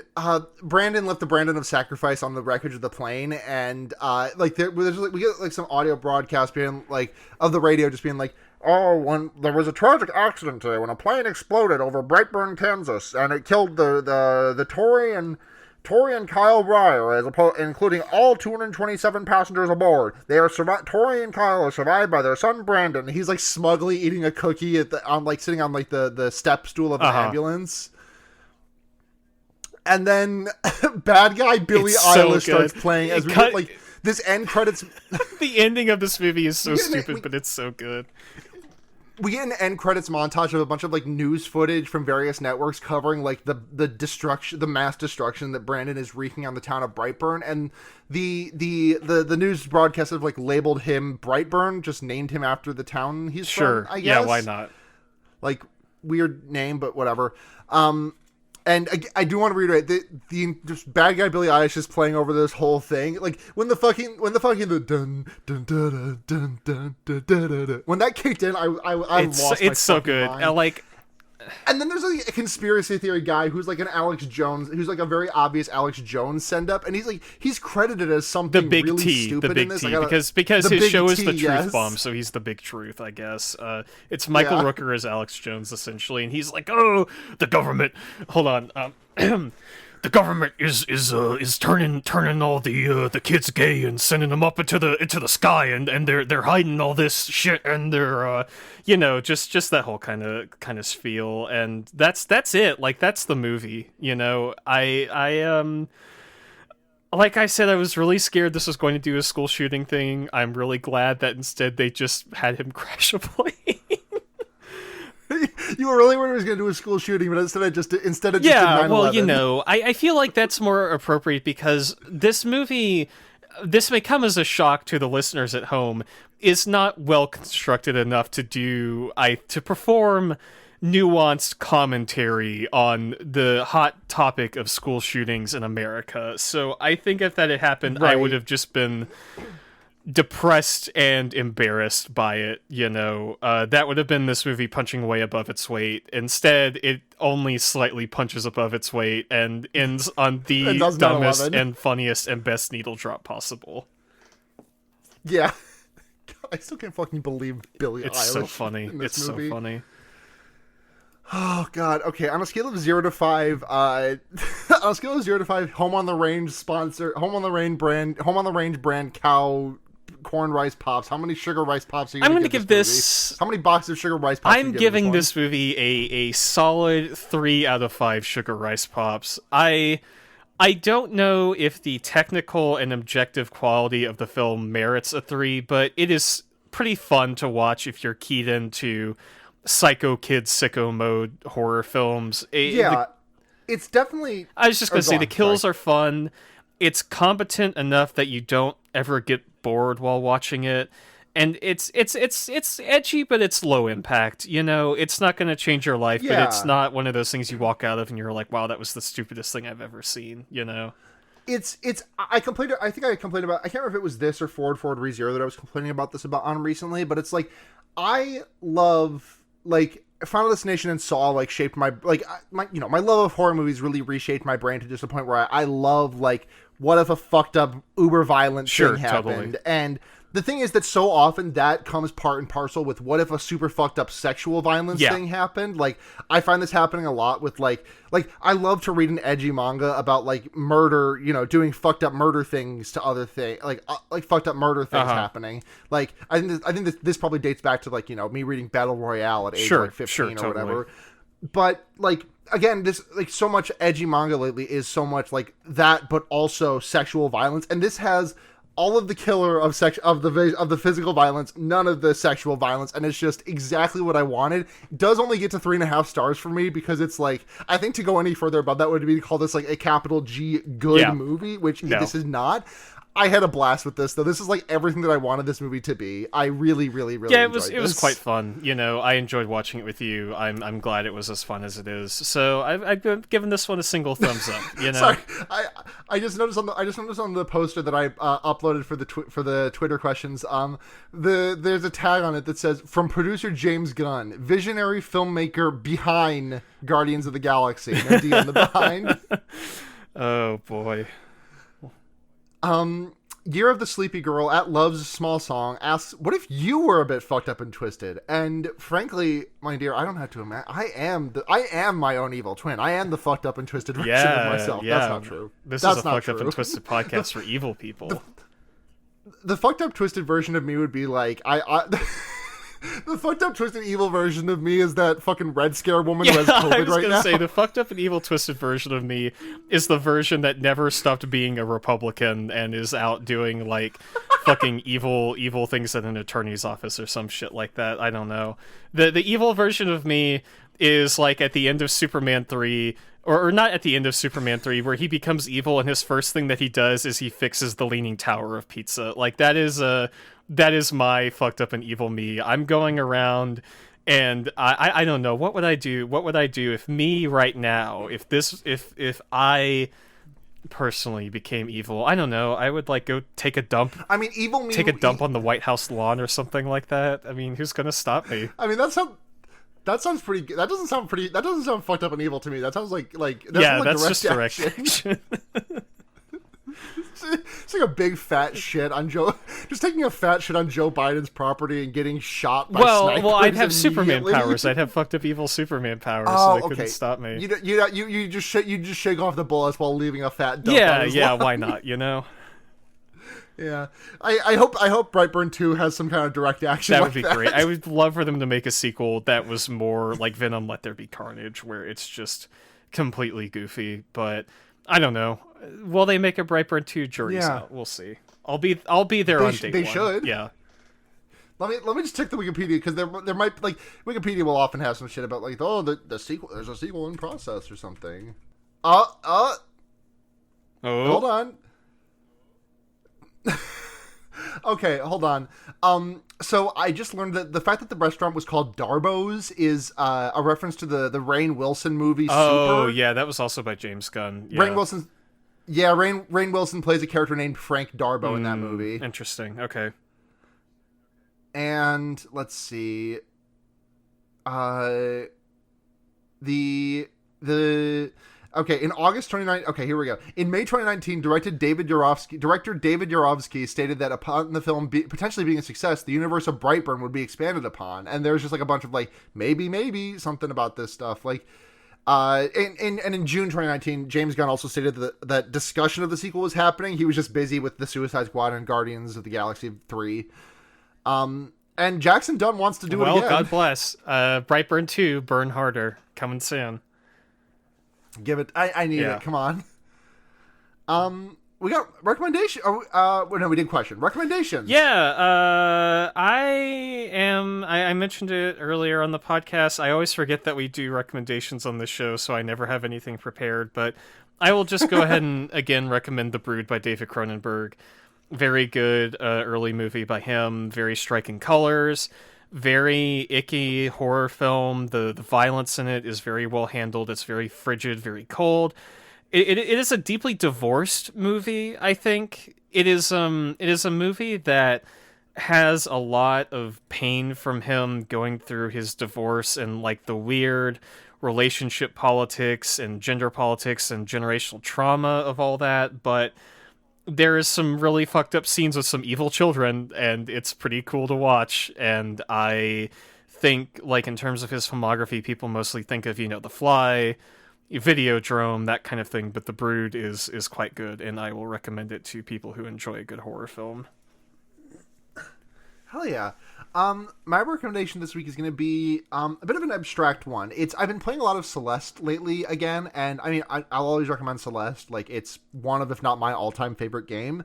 Brandon left the Brandon of sacrifice on the wreckage of the plane, and we get like some audio broadcast being like of the radio just being like, oh, when there was a tragic accident today when a plane exploded over Brightburn, Kansas, and it killed the Tori and Kyle Breyer, including all 227 passengers aboard. They are Tori and Kyle are survived by their son Brandon. He's like smugly eating a cookie sitting on like the step stool of the ambulance. And then bad guy Billie Eilish starts playing as we get, like, this end credits. The ending of this movie is so stupid, but it's so good. We get an end credits montage of a bunch of like news footage from various networks covering like the mass destruction that Brandon is wreaking on the town of Brightburn, and the news broadcast have like labeled him Brightburn, just named him after the town he's from. I guess. Yeah, why not? Like, weird name, but whatever. And I do want to reiterate the just bad guy Billie Eilish is playing over this whole thing. Like when the dun dun dun dun dun dun dun dun dun, when that kicked in, I lost my it's so good. mind. And then there's like a conspiracy theory guy who's like an Alex Jones, who's like a very obvious Alex Jones send up, and he's credited as something really stupid in this. Because his show is the Truth Bomb, so he's the big truth, I guess. It's Michael Rooker as Alex Jones essentially, and he's like, oh, the government. Hold on. The government is turning all the kids gay and sending them up into the sky, and they're hiding all this shit, and they're just that whole kind of spiel, and that's it. Like, that's the movie. I like I said, I was really scared this was going to do a school shooting thing. I'm really glad that instead they just had him crash a plane. You were really worried he was going to do a school shooting, but instead of just yeah, well, I feel like that's more appropriate because this movie, this may come as a shock to the listeners at home, is not well constructed enough to perform nuanced commentary on the hot topic of school shootings in America. So I think if that had happened, I would have just been depressed and embarrassed by it. That would have been this movie punching way above its weight. Instead, it only slightly punches above its weight and ends on the dumbest and funniest and best needle drop possible. Yeah. I still can't fucking believe Billie Eilish. It's so funny. It's movie. So funny. Oh god. Okay, on a scale of 0 to 5, Home on the Range brand cow corn rice pops. How many sugar rice pops are you going to give this? How many boxes of sugar rice pops? I'm giving this movie a solid 3 out of 5 sugar rice pops. I don't know if the technical and objective quality of the film merits a 3, but it is pretty fun to watch if you're keyed into psycho kid sicko mode horror films. It's definitely... I was just going to say, the kills are fun. It's competent enough that you don't ever get bored while watching it. And it's edgy, but it's low impact. It's not going to change your life, but it's not one of those things you walk out of and you're like, wow, that was the stupidest thing I've ever seen, I think I complained about, I can't remember if it was this or Forward ReZero that I was complaining about this on recently, but it's like, I love, like, Final Destination and Saw, like, shaped my love of horror movies really reshaped my brain to just a point where I love, like, what if a fucked up uber violent thing happened? Totally. And The thing is that so often that comes part and parcel with what if a super fucked up sexual violence thing happened. Like, I find this happening a lot with like I love to read an edgy manga about like murder, doing fucked up murder things to other things, like fucked up murder things happening. Like, I think this probably dates back to like, me reading Battle Royale at age like 15 or whatever. But like, again, this like so much edgy manga lately is so much like that, but also sexual violence, and this has all of the killer of the physical violence, none of the sexual violence, and it's just exactly what I wanted. It does only get to 3.5 stars for me because it's like, I think to go any further above that would be to call this like a capital G good movie, which this is not. I had a blast with this, though. This is like everything that I wanted this movie to be. I really, really, really enjoyed this. It was quite fun. I enjoyed watching it with you. I'm glad it was as fun as it is. So I've given this one a single thumbs up. Sorry, I just noticed on the poster that I uploaded for the Twitter questions. There's a tag on it that says, "From producer James Gunn, visionary filmmaker behind Guardians of the Galaxy." No D on the behind. Oh boy. Year of the Sleepy Girl at Love's Small Song asks, what if you were a bit fucked up and twisted? And frankly, my dear, I don't have to imagine. I am my own evil twin. I am the fucked up and twisted version of myself. Yeah. That's not true. This is a fucked up and twisted podcast for evil people. The fucked up twisted version of me would be like, the fucked up twisted evil version of me is that fucking Red Scare woman who has COVID right now. I was gonna say, the fucked up and evil twisted version of me is the version that never stopped being a Republican and is out doing like fucking evil things at an attorney's office or some shit like that. I don't know. The evil version of me is like at the end of Superman 3, or not at the end of Superman 3, where he becomes evil and his first thing that he does is he fixes the Leaning Tower of Pizza. Like, that is my fucked up and evil me. I'm going around and I don't know, what would I do? What would I do if me right now, if I personally became evil? I don't know. I would like go take a dump. I mean, evil me. Take a dump on the White House lawn or something like that. I mean, who's gonna stop me? I mean, that sounds pretty good. That doesn't sound fucked up and evil to me. That sounds like that's just direct action. It's like a big fat shit on Joe. Just taking a fat shit on Joe Biden's property and getting shot by snipers. Well, I'd have Superman powers. I'd have fucked up evil Superman powers, so they couldn't stop me. You just shake off the bullets while leaving a fat dump. Yeah. Why not? Yeah, I hope Brightburn 2 has some kind of direct action. That would be great. I would love for them to make a sequel that was more like Venom: Let There Be Carnage, where it's just completely goofy. But I don't know. Will they make a Brightburn 2? Jury's out. We'll see. I'll be there on day one. They should. Yeah. Let me just check the Wikipedia, because there might, like, Wikipedia will often have some shit about like, oh, the sequel, there's a sequel in process or something. Hold on. Okay, hold on. So I just learned that the fact that the restaurant was called Darbo's is a reference to the Rainn Wilson movie Super. Oh, yeah, that was also by James Gunn. Yeah. Rainn Wilson plays a character named Frank Darbo in that movie. Interesting. Okay. And let's see. Okay, in August 2019... Okay, here we go. In May 2019, director David Yarovsky stated that upon the film potentially being a success, the universe of Brightburn would be expanded upon. And there's just like a bunch of like, maybe, something about this stuff. Like, in June 2019, James Gunn also stated that discussion of the sequel was happening. He was just busy with the Suicide Squad and Guardians of the Galaxy 3. And Jackson Dunn wants to do it again. Well, God bless. Brightburn 2, Burn Harder, coming soon. Give it. I need it. Come on. We got recommendation. No, we did question recommendations. Yeah. I mentioned it earlier on the podcast. I always forget that we do recommendations on this show, so I never have anything prepared. But I will just go ahead and again recommend The Brood by David Cronenberg. Very good early movie by him. Very striking colors. Very icky horror film. The violence in it is very well handled. It's very frigid, very cold. It is a deeply divorced movie, I think. It is a movie that has a lot of pain from him going through his divorce and like the weird relationship politics and gender politics and generational trauma of all that. But there is some really fucked up scenes with some evil children, and it's pretty cool to watch. And I think, like, in terms of his filmography, people mostly think of, The Fly, Videodrome, that kind of thing, but The Brood is quite good, and I will recommend it to people who enjoy a good horror film. Hell yeah. My recommendation this week is going to be a bit of an abstract one. I've been playing a lot of Celeste lately again, and I mean, I'll always recommend Celeste. Like, it's one of, if not my all-time favorite game.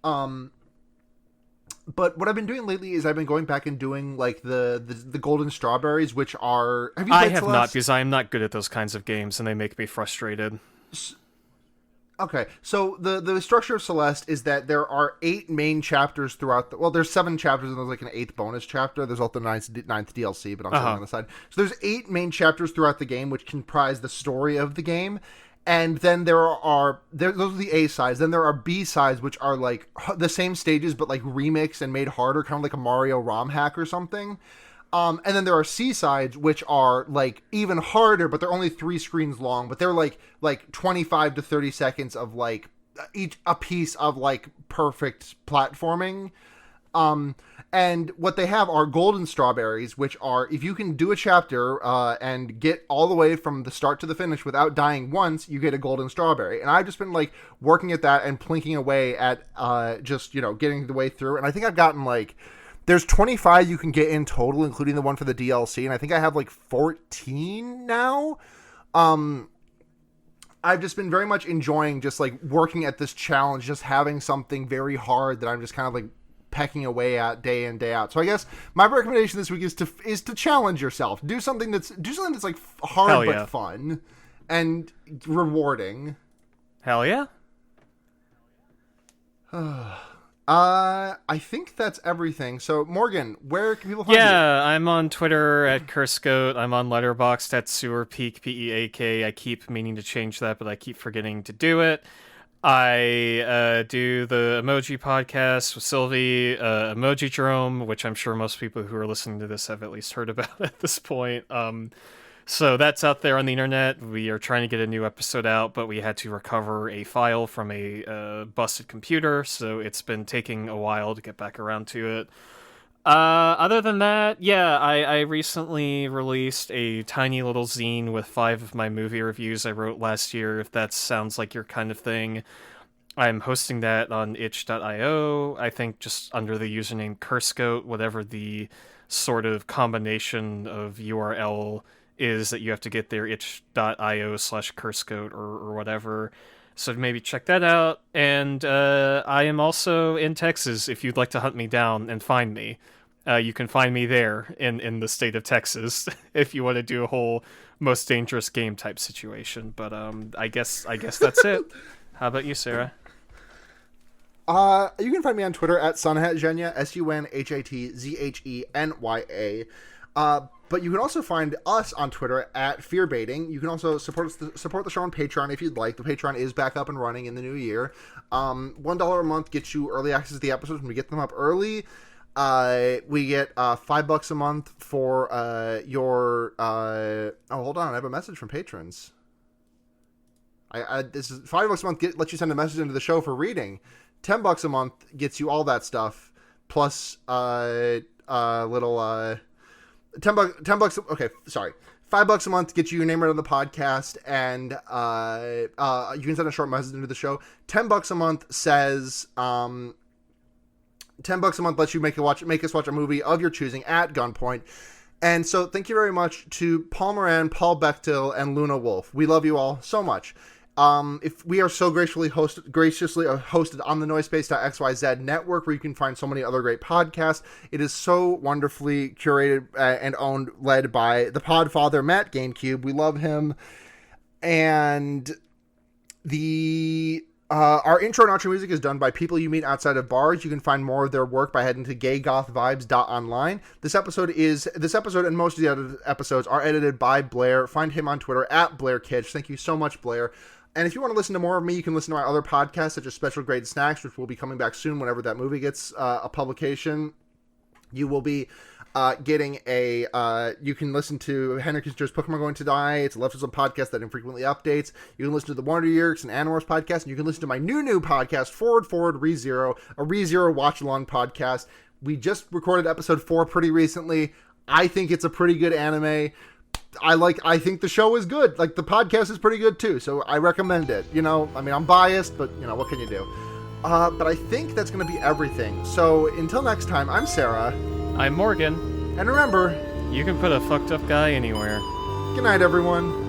But what I've been doing lately is I've been going back and doing, like, the golden strawberries, which are... Have you played I have Celeste? not, because I am not good at those kinds of games, and they make me frustrated. Okay, so the structure of Celeste is that there are 8 main chapters throughout there's 7 chapters and there's like an 8th bonus chapter. There's also the ninth DLC, but I'm saying on the side. So there's 8 main chapters throughout the game which comprise the story of the game. And then those are the A sides. Then there are B sides, which are like the same stages but like remixed and made harder, kind of like a Mario ROM hack or something. And then there are C-sides, which are, like, even harder, but they're only 3 screens long, but they're, like 25 to 30 seconds of, like, a piece of, like, perfect platforming. And what they have are golden strawberries, which are, if you can do a chapter and get all the way from the start to the finish without dying once, you get a golden strawberry. And I've just been, like, working at that and plinking away at just, getting the way through. And I think I've gotten, like... There's 25 you can get in total, including the one for the DLC, and I think I have like 14 now. I've just been very much enjoying just like working at this challenge, just having something very hard that I'm just kind of like pecking away at day in, day out. So I guess my recommendation this week is to challenge yourself. Do something that's like hard but fun and rewarding. Hell yeah. I think that's everything. So, Morgan, where can people find you? Yeah, I'm on Twitter at Cursegoat. I'm on Letterboxd at Sewerpeak, Peak. I keep meaning to change that, but I keep forgetting to do it. I do the Emoji podcast with Sylvie, Emoji Jerome, which I'm sure most people who are listening to this have at least heard about at this point. So that's out there on the internet. We are trying to get a new episode out, but we had to recover a file from a busted computer, so it's been taking a while to get back around to it. Other than that, yeah, I recently released a tiny little zine with 5 of my movie reviews I wrote last year, if that sounds like your kind of thing. I'm hosting that on itch.io, I think just under the username Cursegoat, whatever the sort of combination of URL is that you have to get there, itch.io/cursegoat or whatever. So maybe check that out. And I am also in Texas if you'd like to hunt me down and find me. You can find me there in the state of Texas if you want to do a whole most dangerous game type situation. But I guess that's it. How about you, Sarah? You can find me on Twitter at Sunhatzhenya, SUNHATZHENYA. But you can also find us on Twitter at Fearbaiting. You can also support the show on Patreon if you'd like. The Patreon is back up and running in the new year. $1 a month gets you early access to the episodes when we get them up early. We get $5 a month for your. Hold on, I have a message from patrons. This is $5 a month lets you send a message into the show for reading. $10 a month gets you all that stuff plus little. $10. Okay, sorry. $5 a month gets you your name right on the podcast, and you can send a short message into the show. $10 a month says, $10 a month lets you make us watch a movie of your choosing at gunpoint. And so, thank you very much to Paul Moran, Paul Bechtel, and Luna Wolf. We love you all so much. If we are so graciously hosted on the Noisepace.xyz network, where you can find so many other great podcasts. It is so wonderfully curated and led by the Podfather, Matt GameCube. We love him. And our intro and outro music is done by people you meet outside of bars. You can find more of their work by heading to gaygothvibes.online. This episode and most of the other episodes are edited by Blair. Find him on Twitter at BlairKitch. Thank you so much, Blair. And if you want to listen to more of me, you can listen to my other podcasts, such as Special Grade Snacks, which will be coming back soon whenever that movie gets a publication. You will be getting a you can listen to Henry Kissinger's Pokemon Going to Die. It's a Leftovers podcast that infrequently updates. You can listen to the Wonder Years and Animorphs podcast, and you can listen to my new podcast, Forward ReZero, a ReZero watch along podcast. We just recorded episode 4 pretty recently. I think it's a pretty good anime. I think the show is good. Like, the podcast is pretty good too, so I recommend it. You know, I mean, I'm biased, but you know, what can you do? But I think that's going to be everything. So until next time, I'm Sarah. I'm Morgan. And remember, you can put a fucked up guy anywhere. Good night, everyone.